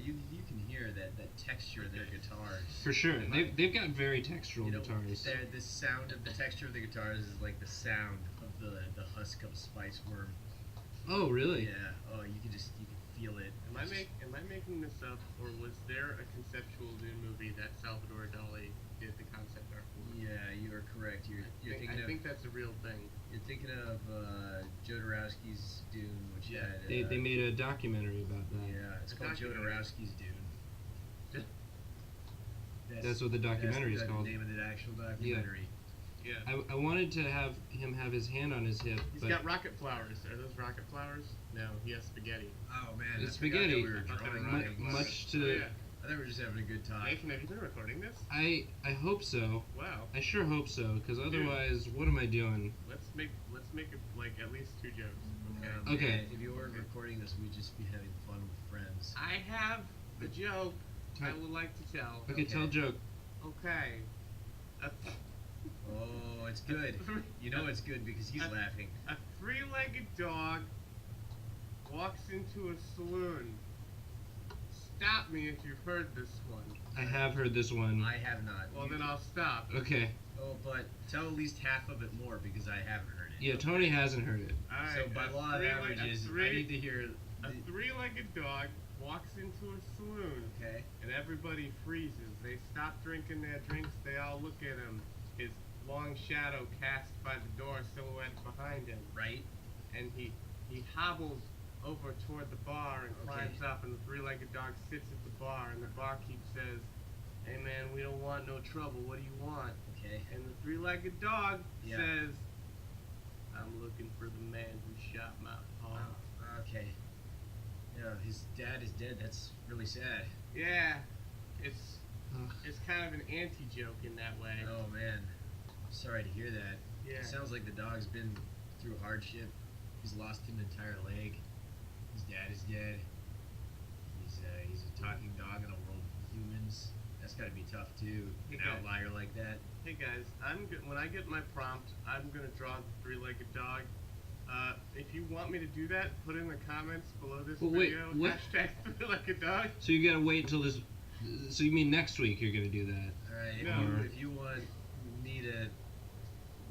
you can hear that texture of their guitars. For sure. Am I- They've got very textural You know, guitars. the sound of the texture of the guitars is like the sound of the husk of a spice worm. Oh, really? Yeah. Oh, you can feel it. Am I making this up, or was there a conceptual Dune movie that Salvador Dali did the concept art for? Yeah, you are correct. I think that's a real thing. You're thinking of Jodorowsky's Dune, which Yeah. had They made a documentary about that. yeah, it's A called documentary. Jodorowsky's Dune. That's what the documentary is that's called. the name of the actual documentary. Yeah. I wanted to have him have his hand on his hip, He's but got rocket flowers. Are those rocket flowers? No, he has spaghetti. Oh man, It's I forgot spaghetti. that we were I thought they drawing were mu- things. much Oh, to yeah. I think we're just having a good time. Nathan, have you been recording this? I hope so. Wow. I sure hope so, because otherwise, what am I doing? Let's make it like at least 2 jokes. Okay. Okay. Man, if you weren't recording this, we'd just be having fun with friends. I have a joke I would like to tell. Okay, tell a Okay. joke. Okay. A, Oh, it's good. You know it's good because he's laughing. a 3-legged dog walks into a saloon. Stop me if you've heard this one. I have heard this one. I have not. Well, You- then I'll stop. Okay. Oh, but tell at least half of it more because I haven't heard it. Yeah, Tony hasn't heard it. All right. So by a law of three-leg- averages, a I need to hear. A 3-legged dog walks into a saloon. Okay. And everybody freezes. They stop drinking their drinks. They all look at him. His long shadow cast by the door silhouetted behind him. Right. And he hobbles over toward the bar and Okay. climbs up, and the 3-legged dog sits at the bar, and the barkeep says, "Hey man, we don't want no trouble. What do you want?" Okay. And the 3-legged dog Yeah. says, "I'm looking for the man who shot my pa." Okay. Yeah, his dad is dead. That's really sad. Yeah, it's Ugh. it's kind of an anti-joke in that way. Oh man, I'm sorry to hear that. Yeah. It sounds like the dog's been through hardship. He's lost an entire leg. His dad is dead. He's a talking dog in a world of humans. That's gotta be tough too. Hey, An guys. outlier like that. Hey guys, when I get my prompt, I'm gonna draw the three-legged dog. If you want me to do that, put in the comments below this But wait, video what? hashtag three-legged dog. So you gotta wait until this. So you mean next week you're gonna do that? Alright, No. if you want me to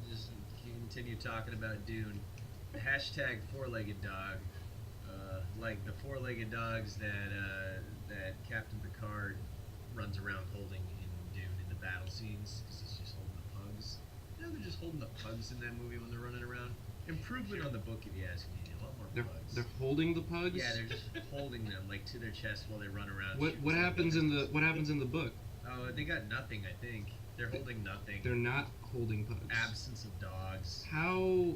just continue talking about Dune, hashtag four-legged dog. Like the four-legged dogs that Captain Picard runs around holding in Dune in the battle scenes, because he's just holding the pugs. You know, they're just holding the pugs in that movie when they're running around. Improvement on the book, if you ask me. A lot more pugs. They're holding the pugs. Yeah, they're just holding them like to their chest while they run around. What shooting happens in something. the book? Oh, they got nothing. I think they're holding nothing. They're not holding pugs. Absence of dogs. How?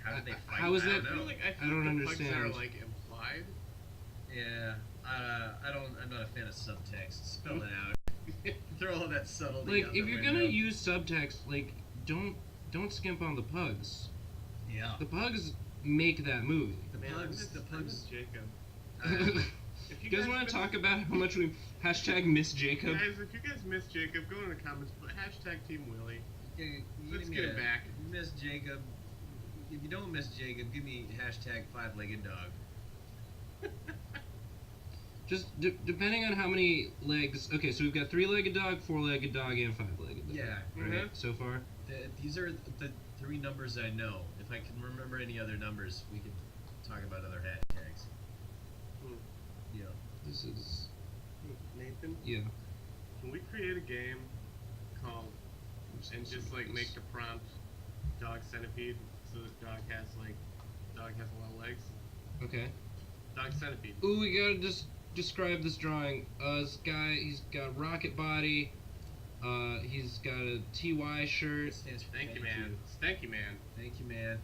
How did they fight? How is I that- don't I feel know. like I don't the pugs understand. are like implied. Yeah, I'm not a fan of subtext. Spell it out. Throw all that subtlety. Like out if the you're window. gonna use subtext, like don't skimp on the pugs. Yeah. The pugs make that movie. The Man, pugs. The I miss pugs. Jacob. Uh, You guys want to talk about how much we hashtag miss Jacob? Guys, if you guys miss Jacob, go in the comments. Put hashtag Team Willie. Let's get him back. If you miss Jacob, if you don't miss Jacob, give me hashtag five-legged dog. Just depending on how many legs. Okay, so we've got three-legged dog, four-legged dog, and five-legged dog. Yeah. Right. Mhm. So far. These are the three numbers I know. If I can remember any other numbers, we can talk about other hashtags. Hmm. Yeah. This is Nathan, yeah. can we create a game called and just like make the prompt dog centipede so that dog has a lot of legs? Okay. Dog centipede. Ooh, we gotta just describe this drawing. This guy, he's got rocket body. He's got a TY shirt. Stands for Thank you, man. Stanky man. Thank you, man.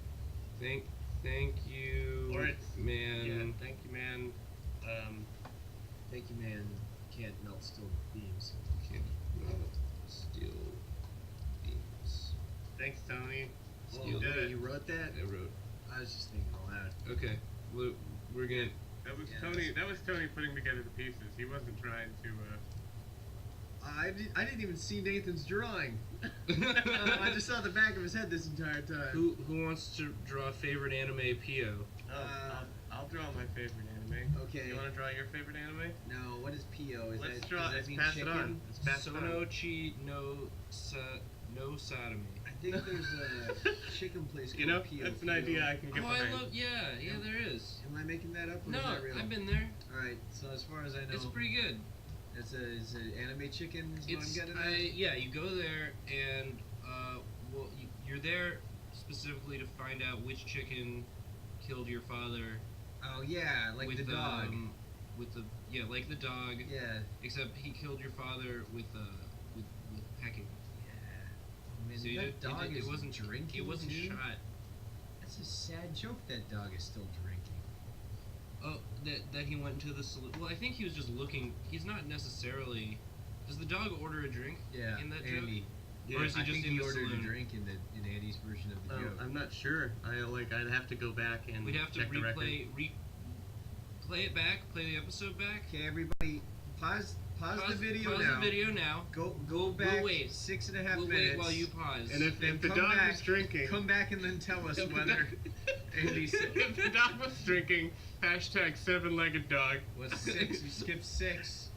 Thank you, Or it's man. Yeah, thank you, man. Thank you, man. Can't melt steel beams. Can't melt steel beams. Thanks, Tony. Steel. did it. You wrote that? I wrote. I was just thinking aloud. Okay, we're gonna. That was Yeah, Tony. That was Tony putting together the pieces. He wasn't trying to. I didn't even see Nathan's drawing. I just saw the back of his head this entire time. Who wants to draw favorite anime PO? I'll draw my favorite anime. Okay. You want to draw your favorite anime? No, what is PO? Is Let's that, draw. does that Let's mean pass chicken? it on. Let's pass it on. Sonochi no sodomy. I think there's a chicken place called You know, PO. that's an idea I can get Oh, behind. I love. Yeah, there is. Am I making that up or No, is that real? I've been there. Alright, so as far as I know, It's pretty good. it's an anime chicken is what I'm It's getting at? yeah. You go there and well, you're there specifically to find out which chicken killed your father. Oh yeah, like with the dog. With the like the dog. Yeah. Except he killed your father with pecking. Yeah. Man, So you that dog it is wasn't drinking. It wasn't too? shot. That's a sad joke. That dog is still drinking. Oh, that he went into the saloon. Well, I think he was just looking. He's not necessarily. Does the dog order a drink? Yeah. In that Andy. joke? Or is he I just think in he the ordered saloon? a drink in Andy's version of the joke. I'm not sure. I'd have to go back and We'd have to check the record. play it back, play the episode back. Okay, everybody, pause the video pause now. the video now. Go back. wait. 6.5 We'll minutes. wait while you pause. And if the come dog back, was drinking, come back and then tell us If the whether dog- Andy said if the dog was drinking, hashtag seven-legged dog. was 6. You skipped 6.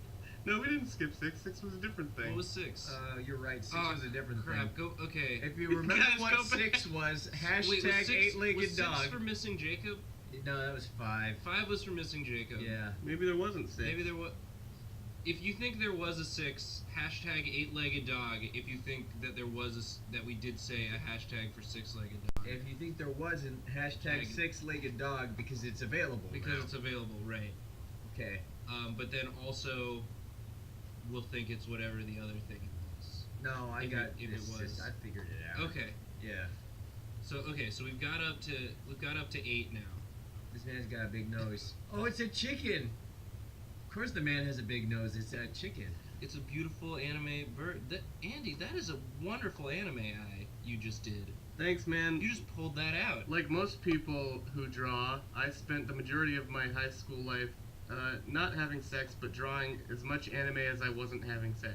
No, we didn't skip 6. 6 was a different thing. what was 6? You're right. 6 Oh, was a different crap. thing. Go. Okay. If you remember Guys, what go back. 6 was, hashtag Wait, was 6, eight-legged was 6 dog. for missing Jacob? No, that was 5. 5 was for missing Jacob. Yeah. Maybe there wasn't 6. Maybe there was. If you think there was a 6, hashtag 8-legged dog. If you think that there was that we did say a hashtag for 6-legged dog. If you think there wasn't, hashtag Hashtag- 6-legged dog because it's available. Because now. it's available, right? Okay. But then also, we'll think it's whatever the other thing was. No, I If got it- if it this. was. I figured it out. Okay. Yeah. So so we've got up to 8 now. This man's got a big nose. Oh, it's a chicken. Of course, the man has a big nose. It's a chicken. It's a beautiful anime bird. Andy, that is a wonderful anime you just did. Thanks, man. You just pulled that out. Like most people who draw, I spent the majority of my high school life not having sex, but drawing as much anime as I wasn't having sex.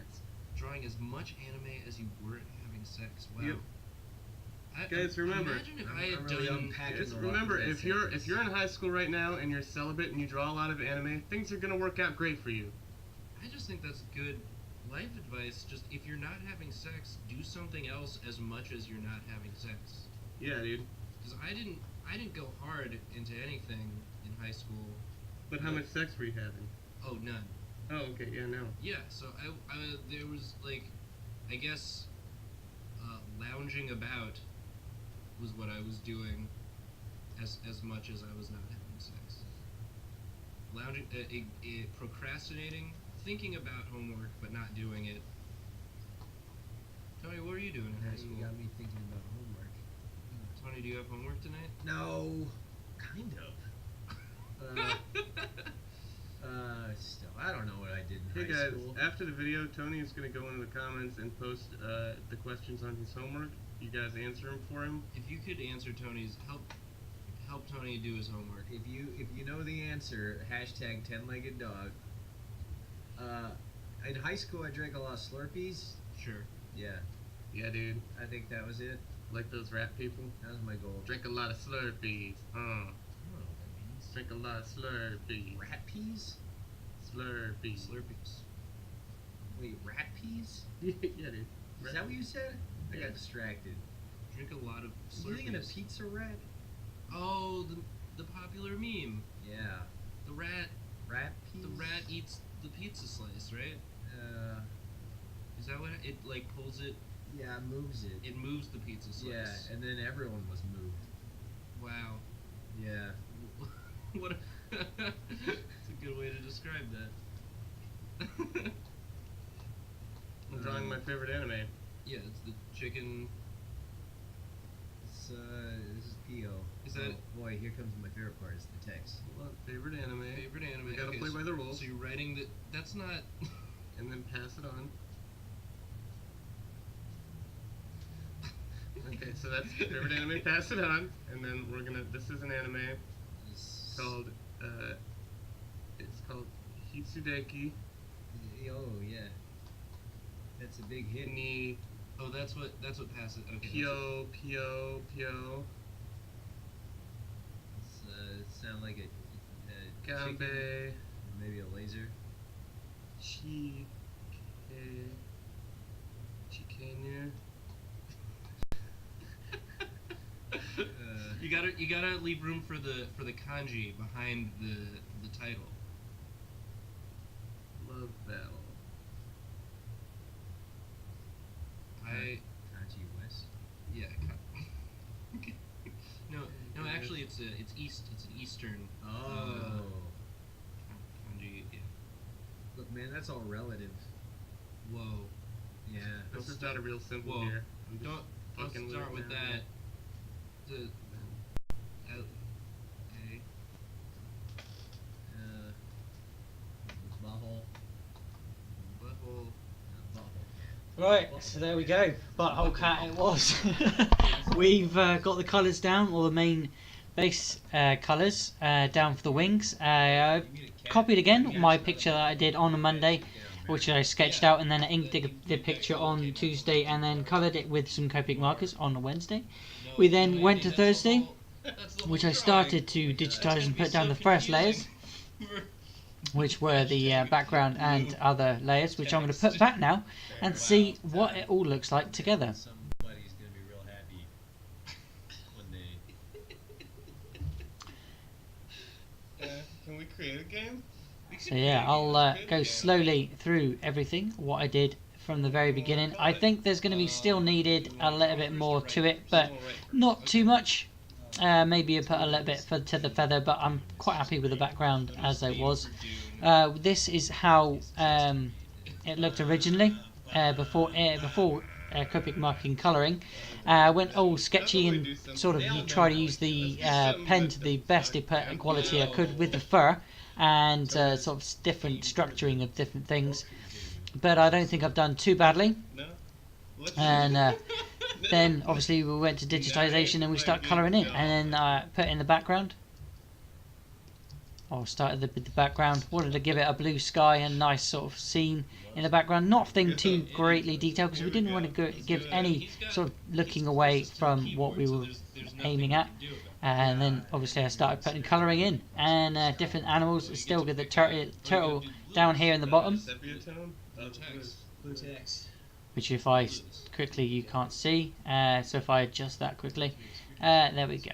Drawing as much anime as you weren't having sex. Wow. Yep. Guys, remember. Imagine if I had I'm really done. unpacking Just a lot remember, of if you're in high school right now and you're celibate and you draw a lot of anime, things are gonna work out great for you. I just think that's good life advice. Just if you're not having sex, do something else as much as you're not having sex. Yeah, dude. Because I didn't go hard into anything in high school. But how much sex were you having? Oh, none. Oh, okay, yeah, no. Yeah, so I there was like, I guess, lounging about was what I was doing, as much as I was not having sex. Lounging, procrastinating, thinking about homework but not doing it. Tony, what were you doing in high You school? got me thinking about homework. Tony, do you have homework tonight? No, kind of. Still, I don't know what I did in Hey high guys, school. after the video, Tony is going to go into the comments and post the questions on his homework. You guys answer them for him. If you could answer Tony's, help Tony do his homework. If you know the answer, hashtag 10-legged dog. In high school, I drank a lot of Slurpees. Sure. Yeah, Yeah, dude. I think that was it. Like those rap people. That was my goal. Drink a lot of Slurpees. I don't know what that means. Drink a lot of Slurpees. Rat peas? Slurpees. Slurpees. Wait, rat peas? Yeah, dude. Is that what you said? I Yeah. got distracted. Drink a lot of You thinking of Slurpees. pizza rat? Oh, the popular meme. Yeah. The rat Peas? the rat eats the pizza slice, right? Is that what it like pulls it? Yeah, moves it. It moves the pizza slice. Yeah, and then everyone was moved. Wow. Yeah. What a it's a good way to describe that. I'm drawing my favorite anime. Yeah, it's the chicken. This is P.O. Is that- Oh, boy, here comes my favorite part. It's the text. Well, favorite anime. Favorite anime. We gotta Okay, play so, by the rules. So you're writing that. That's not. And then pass it on. Okay, so that's favorite anime, pass it on. And then we're gonna, this is an anime called, it's called Hitsudeki Oh, yeah. That's a big hit. ni Oh, that's what passes. Okay. Pyo Pyo Pyo Sound like a chicken, Gambe or maybe a laser. Chi Chikenu. You gotta leave room for the kanji behind the title. Love Battle. Kanji West. Yeah. No, actually, it's east. It's an eastern. Oh. Kanji. Yeah. Look, man, that's all relative. Whoa. Yeah. This is not a real symbol Whoa. here. I'm just Don't fucking start with it that. now. The A. Butthole. Butthole. Butthole. Right, so there we go. Butthole cat it was. We've got the colours down, all the main base colours down for the wings. I copied again my picture that I did on a Monday, which I sketched out and then inked the picture on Tuesday and then coloured it with some Copic markers on a Wednesday. We then went to Thursday, which I started to digitise and put down the first layers, which were the background and other layers, which I'm going to put back now and see what it all looks like together. Somebody's gonna be real happy when they. Can we create a game? So yeah, I'll go slowly through everything, what I did from the very beginning. I think there's going to be still needed a little bit more to it, but not too much. Maybe I put a little bit to the feather, but I'm quite happy with the background as it was. This is how it looked originally, before Copic marking colouring. Went all sketchy and sort of you try to use the pen to the best quality I could with the fur and sort of different structuring of different things. But I don't think I've done too badly. No? And then obviously we went to digitization and we start colouring in, and then put in the background. Or started with the background. Wanted to give it a blue sky and nice sort of scene in the background. Nothing too greatly detailed because we didn't want to give any sort of looking away from what we were aiming at. And then obviously I started putting colouring in and different animals. Still get the turtle down here in the bottom, Sepia tone? Blue text. which if I quickly you can't see. So if I adjust that quickly, there we go.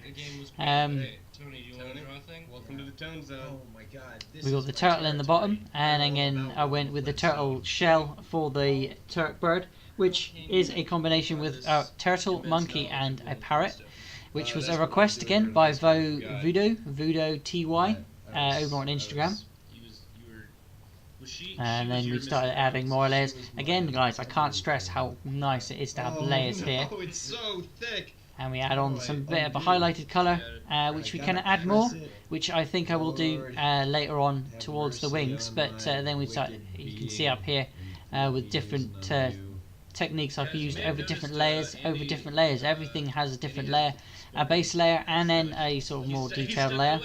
Tony, do you want to draw a thing? Welcome to the tone zone. Oh my god. This We got is the my turtle in the bottom, territory. and again I went with the turtle shell for the Turkburd, which is a combination with a turtle, monkey, and a parrot, which was a request again by Voodoo TY over on Instagram. And then we started adding more layers. Again, guys, I can't stress how nice it is to have layers here. Oh, it's so thick. And we add on some bit of a highlighted colour, which we can add more, which I think I will do later on towards the wings. But then we start, you can see up here with different techniques I've used over different layers, Everything has a different layer, a base layer, and then a sort of more detailed layer.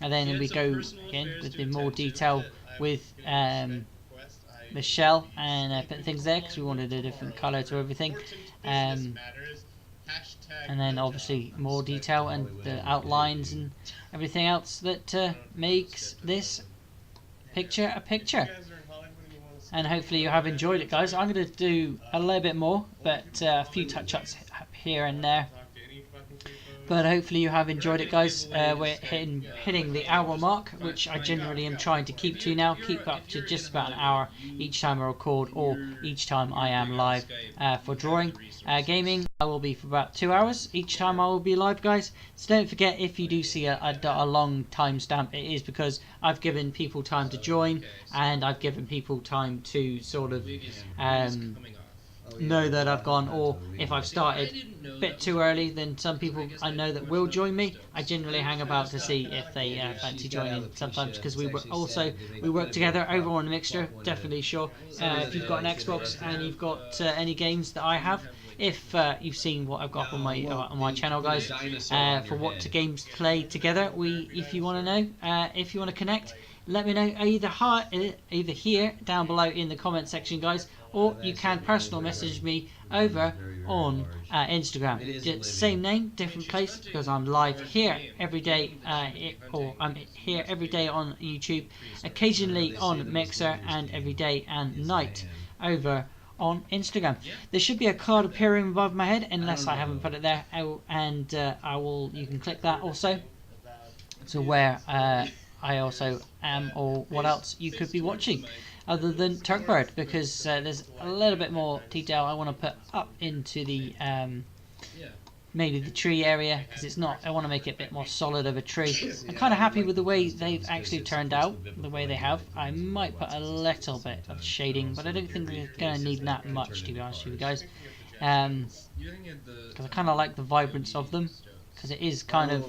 And then we go again with the more detail with the shell and put things there because we wanted a different colour to everything. And then obviously more detail and the outlines and everything else that makes this picture a picture. And hopefully you have enjoyed it, guys. I'm going to do a little bit more, but a few touch-ups here and there. But hopefully you have enjoyed it, guys. We're hitting the hour mark, which I generally am trying to keep to now. Keep up to just about an hour each time I record or each time I am live for drawing. Gaming, I will be for about 2 hours each time I will be live, guys. So don't forget, if you do see a long timestamp, it is because I've given people time to join and I've given people time to sort of know that I've gone, or if I've started a bit too early, then some people I know that will join me. I generally hang about to see if they fancy joining sometimes, because we work together over on Mixer. Definitely sure. If you've got an Xbox and you've got any games that I have, if you've seen what I've got on my channel, guys, for what games to play together, if you want to know, if you want to connect, let me know either here down below in the comment section, guys, or you can personal message me over on Instagram. Just same name, different place, because I'm live here every day, or I'm here every day on YouTube, occasionally on Mixer, and every day and night over on Instagram. There should be a card appearing above my head, unless I haven't put it there, and you can click that also to where I also am, or what else you could be watching other than Turkburd, because there's a little bit more detail I want to put up into the maybe the tree area, because it's not, I want to make it a bit more solid of a tree. I'm kind of happy with the way they've actually turned out, the way they have. I might put a little bit of shading, but I don't think we're going to need that much, to be honest with you guys, because I kind of like the vibrance of them, because it is kind of,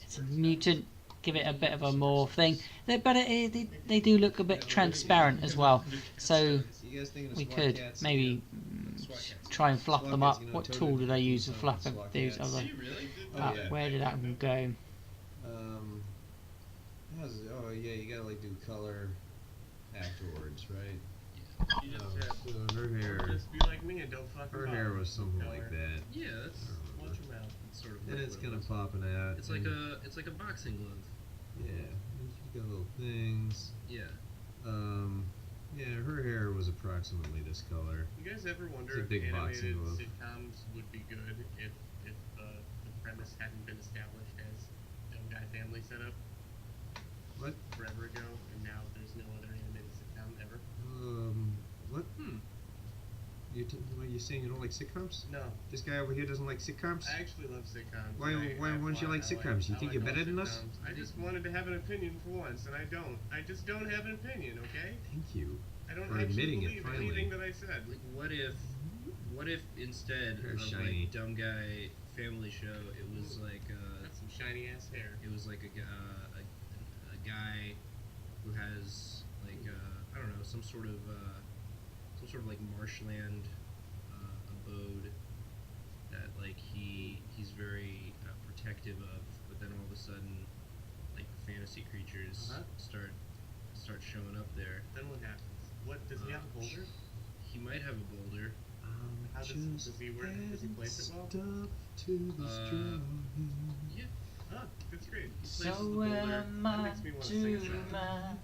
it's a mutant, give it a bit of a more thing, but they do look a bit transparent as well, so we could maybe try and fluff them up. What tool did I use to fluff these other? Where did that one go? Oh yeah, you gotta like do color afterwards, right? You just So her hair, just be like me and don't fuck her hair was something like that. Yeah, that's watch your mouth. It's sort of And like it's what kind it of is. popping out. It's like a boxing glove. Yeah, you got little things. Yeah. Yeah, her hair was approximately this color. You guys ever wonder It's a if big animated boxing glove. sitcoms would be good if the premise hadn't been established as Dumb Guy Family Setup What? forever ago, and now there's no other animated sitcom ever? What? What are you saying? You don't like sitcoms? No, This guy over here doesn't like sitcoms? I actually love sitcoms. Why won't you like sitcoms? You think you're all better than us? sitcoms. I just wanted to have an opinion for once, and I don't. I just don't have an opinion, okay? Thank you. I don't For actually admitting it, believe finally. anything that I said. Like, what if instead Very of shiny. like Dumb Guy Family Show, it was like That's some shiny ass hair. it was like a guy who has like I don't know, some sort some sort of like marshland abode that like he's very protective of, but then all of a sudden, like fantasy creatures start showing up there. Then what happens? What does he have a boulder? He might have a boulder. How does he work? Does he place it well? Yeah. Ah, that's great. He places the So boulder, am That I makes me wanna sing a to song. mine.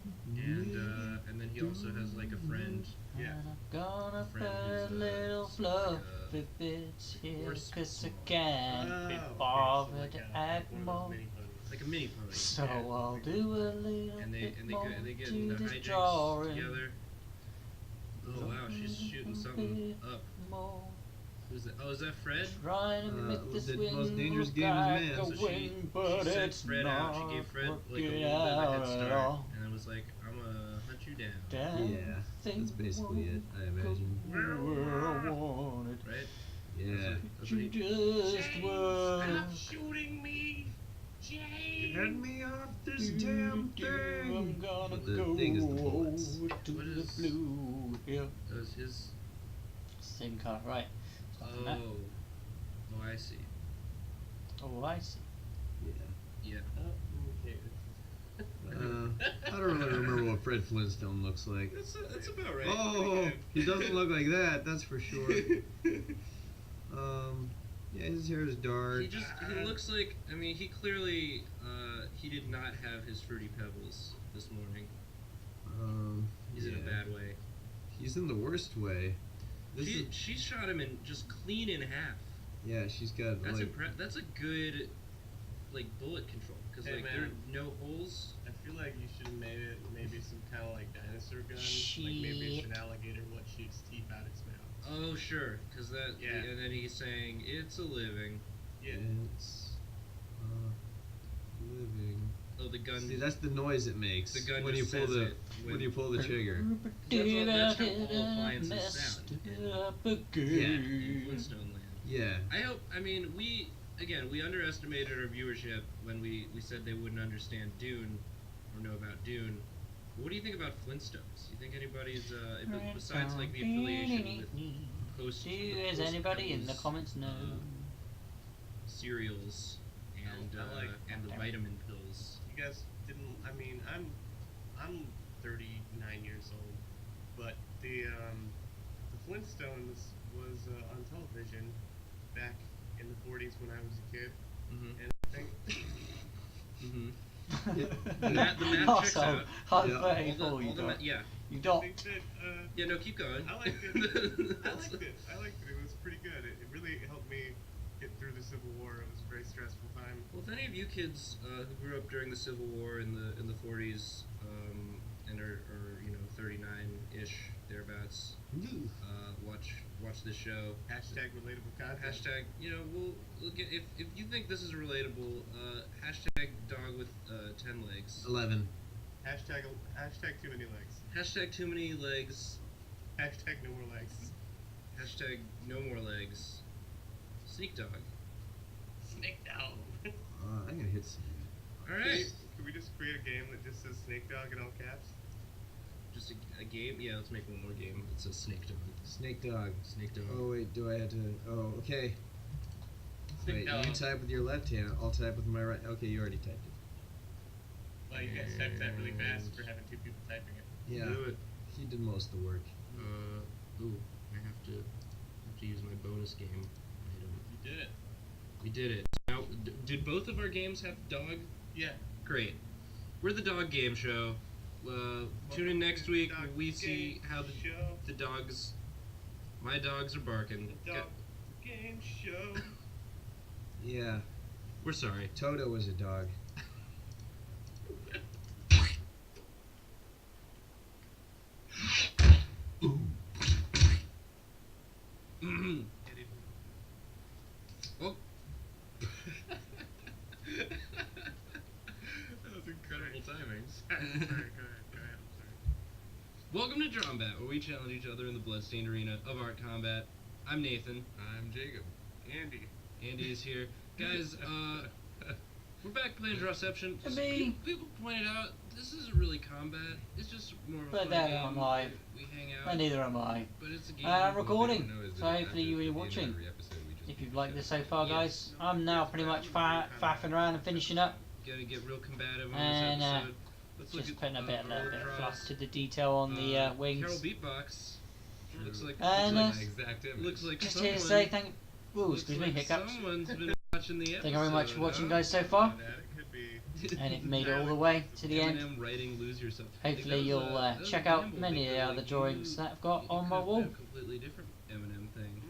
and then he also has like a friend. Yeah. And I'm gonna Friend put a who's, little sort of like fluffy bits here, horse 'cause I small. can't Oh, be okay, bothered so to like act one of more. those mini ponies. Like a mini pony. So Yeah. I'll do a little And they bit and they more get they get to into this hijinks drawing. together. Oh wow, she's shooting something up. More. Who's that? Oh, is that Fred? Trying to make this the wing most dangerous look game is like man. a So wing, but she sent it's Fred not out. She gave Fred like a working little bit of a out head at start, all. and it was like, I'm gonna hunt you down, Damn Yeah, thing that's basically it, won't I imagine. go where I wanted. right? Yeah. That's You what he- just James, were. stop shooting me! James! me off this I'm gonna But the go thing is the bullets. to What the is- blue hill. That was his. Same car, right? Something that. Oh, I see. Oh, I see. Yeah. Okay. I don't really remember what Fred Flintstone looks like. That's about right. Oh, he doesn't look like that, that's for sure. Yeah, his hair is dark. He looks like, I mean, he clearly he did not have his fruity pebbles this morning. He's in a yeah. bad way. He's in the worst way. This is, She shot him in just clean in half. yeah, she's got That's like that's a good like bullet control because Hey, like there man. are no holes. I feel like you should have made it maybe some kind of like dinosaur gun. Like Shit. maybe it's an alligator what shoots teeth out its mouth. Oh sure, because that Yeah. and then he's saying it's a living. Yeah. it's living. Oh, the gun. See, that's the noise it makes The gun when you just pull says the it when you pull the trigger. That's how all appliances sound in- Up in again. Flintstone land. Yeah. I mean, we underestimated our viewership when we said they wouldn't understand Dune or know about Dune. What do you think about Flintstones? You think anybody's besides like the affiliation with post? Is anybody in the comments know? Cereals and I like- and the vitamin pills. You guys didn't. I mean, I'm 39 years old, but the Flintstones was on television back in the 40s when I was a kid, Mm-hmm. and I think Mm-hmm. Yeah. The math checks Also, out. I'm Yeah. thankful you all the don't. yeah. You I don't. think that Yeah, no, keep going. I liked it. I liked it. I liked it. It was pretty good. It really helped me get through the Civil War. It was a very stressful time. Well, if any of you kids who grew up during the Civil War in the 40s and are 39-ish thereabouts, watch this show. Hashtag relatable content. Hashtag, we'll get if you think this is relatable. Hashtag dog with 10 legs. 11. Hashtag too many legs. Hashtag too many legs. Hashtag no more legs. Hashtag no more legs. Sneak dog. Snake dog. I'm gonna hit some. All right. Can we just create a game that just says snake dog in all caps? Just a game. Yeah, let's make one more game. It says snake dog. Snake dog. Snake dog. Oh wait, do I have to? Oh, okay. Snake Wait, dog. you type with your left hand. I'll type with my right. Okay, you already typed it. Well, you guys typed that really fast for having two people typing it. Yeah. Do it. He did most of the work. Ooh, I have to use my bonus game item. You did it. We did it. Now, did both of our games have dog? Yeah. Great. We're the Dog Game Show. Tune in next week Dog when we see Game how Show. the dogs, my dogs are barking. The dog game show. Yeah. We're sorry. Toto was a dog. Well, That was incredible timing. Sorry, go ahead. I'm sorry. welcome to Drombat, where we challenge each other in the bloodstained arena of art combat. I'm Nathan. I'm Jacob. Andy. Andy is here. Guys, we're back playing Drawception. Me. People pointed out this isn't really combat. It's just more of a But fun they're game. not live. We hang out. And neither am I. But it's a game. I'm What they recording, don't know is so that hopefully after- you at were the end of watching. every episode, we just If you've beat liked shit this up. so far, guys, Yes. I'm now pretty much faffing around and finishing up. Gonna get real combative on And, this episode. Let's look Just at, putting a bit roller of draws. fluff to the detail on the Carol wings. Beatbox. Looks like. And, Looks like my exact image. Looks like Just someone. here to say thank. Ooh, looks excuse me, like hiccups. Someone's been watching the episode. Thank you very much for watching, huh? guys, so far. That it could be. And it made it all the way to the end. Eminem writing "Lose Yourself." Hopefully Like, you'll that was check a out gamble many of the because, other like, drawings you- that I've got you on my could've wall. done a completely different Eminem thing,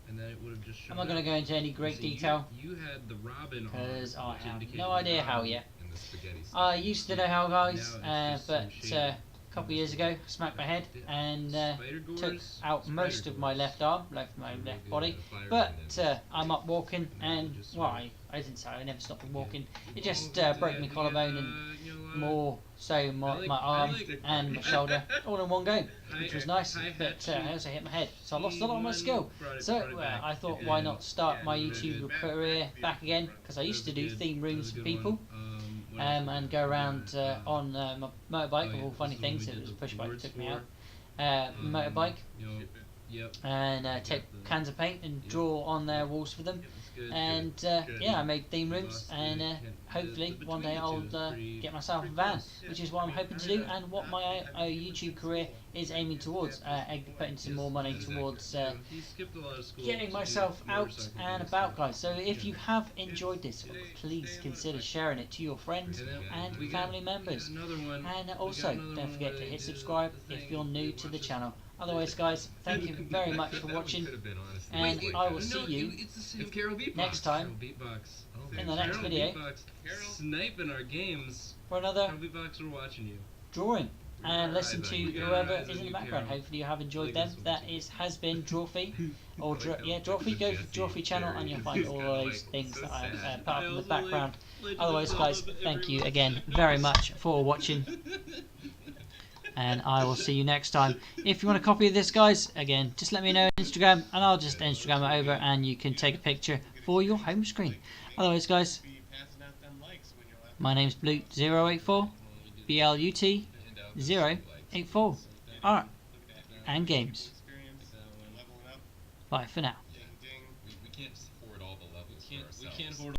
and then it would have just shown. I'm not going to go into any great So detail You had the Robin because arm, I which have indicated no the idea how Robin. yet. And the spaghetti I stuff. used to know how, guys, Now it's just but some shade. a couple of years ago, I smacked my head and Spider-Gores? took out most of my Spider-Gores. left arm, left my Really left good body. at fire But and I'm up walking, and just well, sort of- I didn't say I never stopped walking. It Oh, just yeah, broke my yeah, collarbone and you know what? more so my, like- my I arm like- and my shoulder all in one go, which was nice. Hi-hat But I also hit my head, so I lost a lot of my One skill. brought it So back. I thought, Yeah, why yeah. not start Yeah, my very YouTube good. career back again? Because I used to do Good. theme That was rooms a for good people. one. What else And did go we around do? on my motorbike oh, of all yeah, funny this is when things. we It did was a the push bike that boards took me for, out. Motorbike You know, yep. and I take got the- cans of paint and yeah. draw on their walls for them. That's good. And Good. yeah, I made theme We rooms, lost and the- hopefully the one day between the I'll two is pretty- get myself a pretty van, close. which is what I'm hoping to do, and what my YouTube career is aiming towards. Putting some more money towards So he skipped a lot of school getting to myself do out motorcycle and racing. about, guys. So if you have enjoyed this, please consider sharing it to your friends And then and we got- family members. we got another one. And We got also, another don't one forget where to they hit did subscribe the if thing, you're new we to the watched channel. Otherwise, guys, thank you very much for That one watching, could have been, honestly, and way I will better. see you it's the same It's Carol Beatbox. next time Carol Beatbox. Oh, in the next Carol video Beatbox. Carol. Sniping our games. for another Carol Beatbox, we're watching you. drawing. And listen Eyes to on you, Carol. whoever Eyes is on in the you, background. Carol. Hopefully you have enjoyed like them. this one That too. has been Drawfee. Or I like that Drawfee, one. go for Jesse, Drawfee channel and you'll find Jerry. all It's kinda those like things so that I've sad. put up in the I also background. Legend Otherwise, of guys, Zelda, thank you everyone. again very much for watching. And I will see you next time. If you want a copy of this, guys, again, just let me know on Instagram, and I'll just Instagram it over, and you can take a picture for your home screen. Otherwise, guys, Be passing out them likes when you're laughing. my name's Blut084, BLUT084. Alright, and games. Experience, leveling up, Bye for now. ding ding. We can't just hoard all the levels for We ourselves. can't hold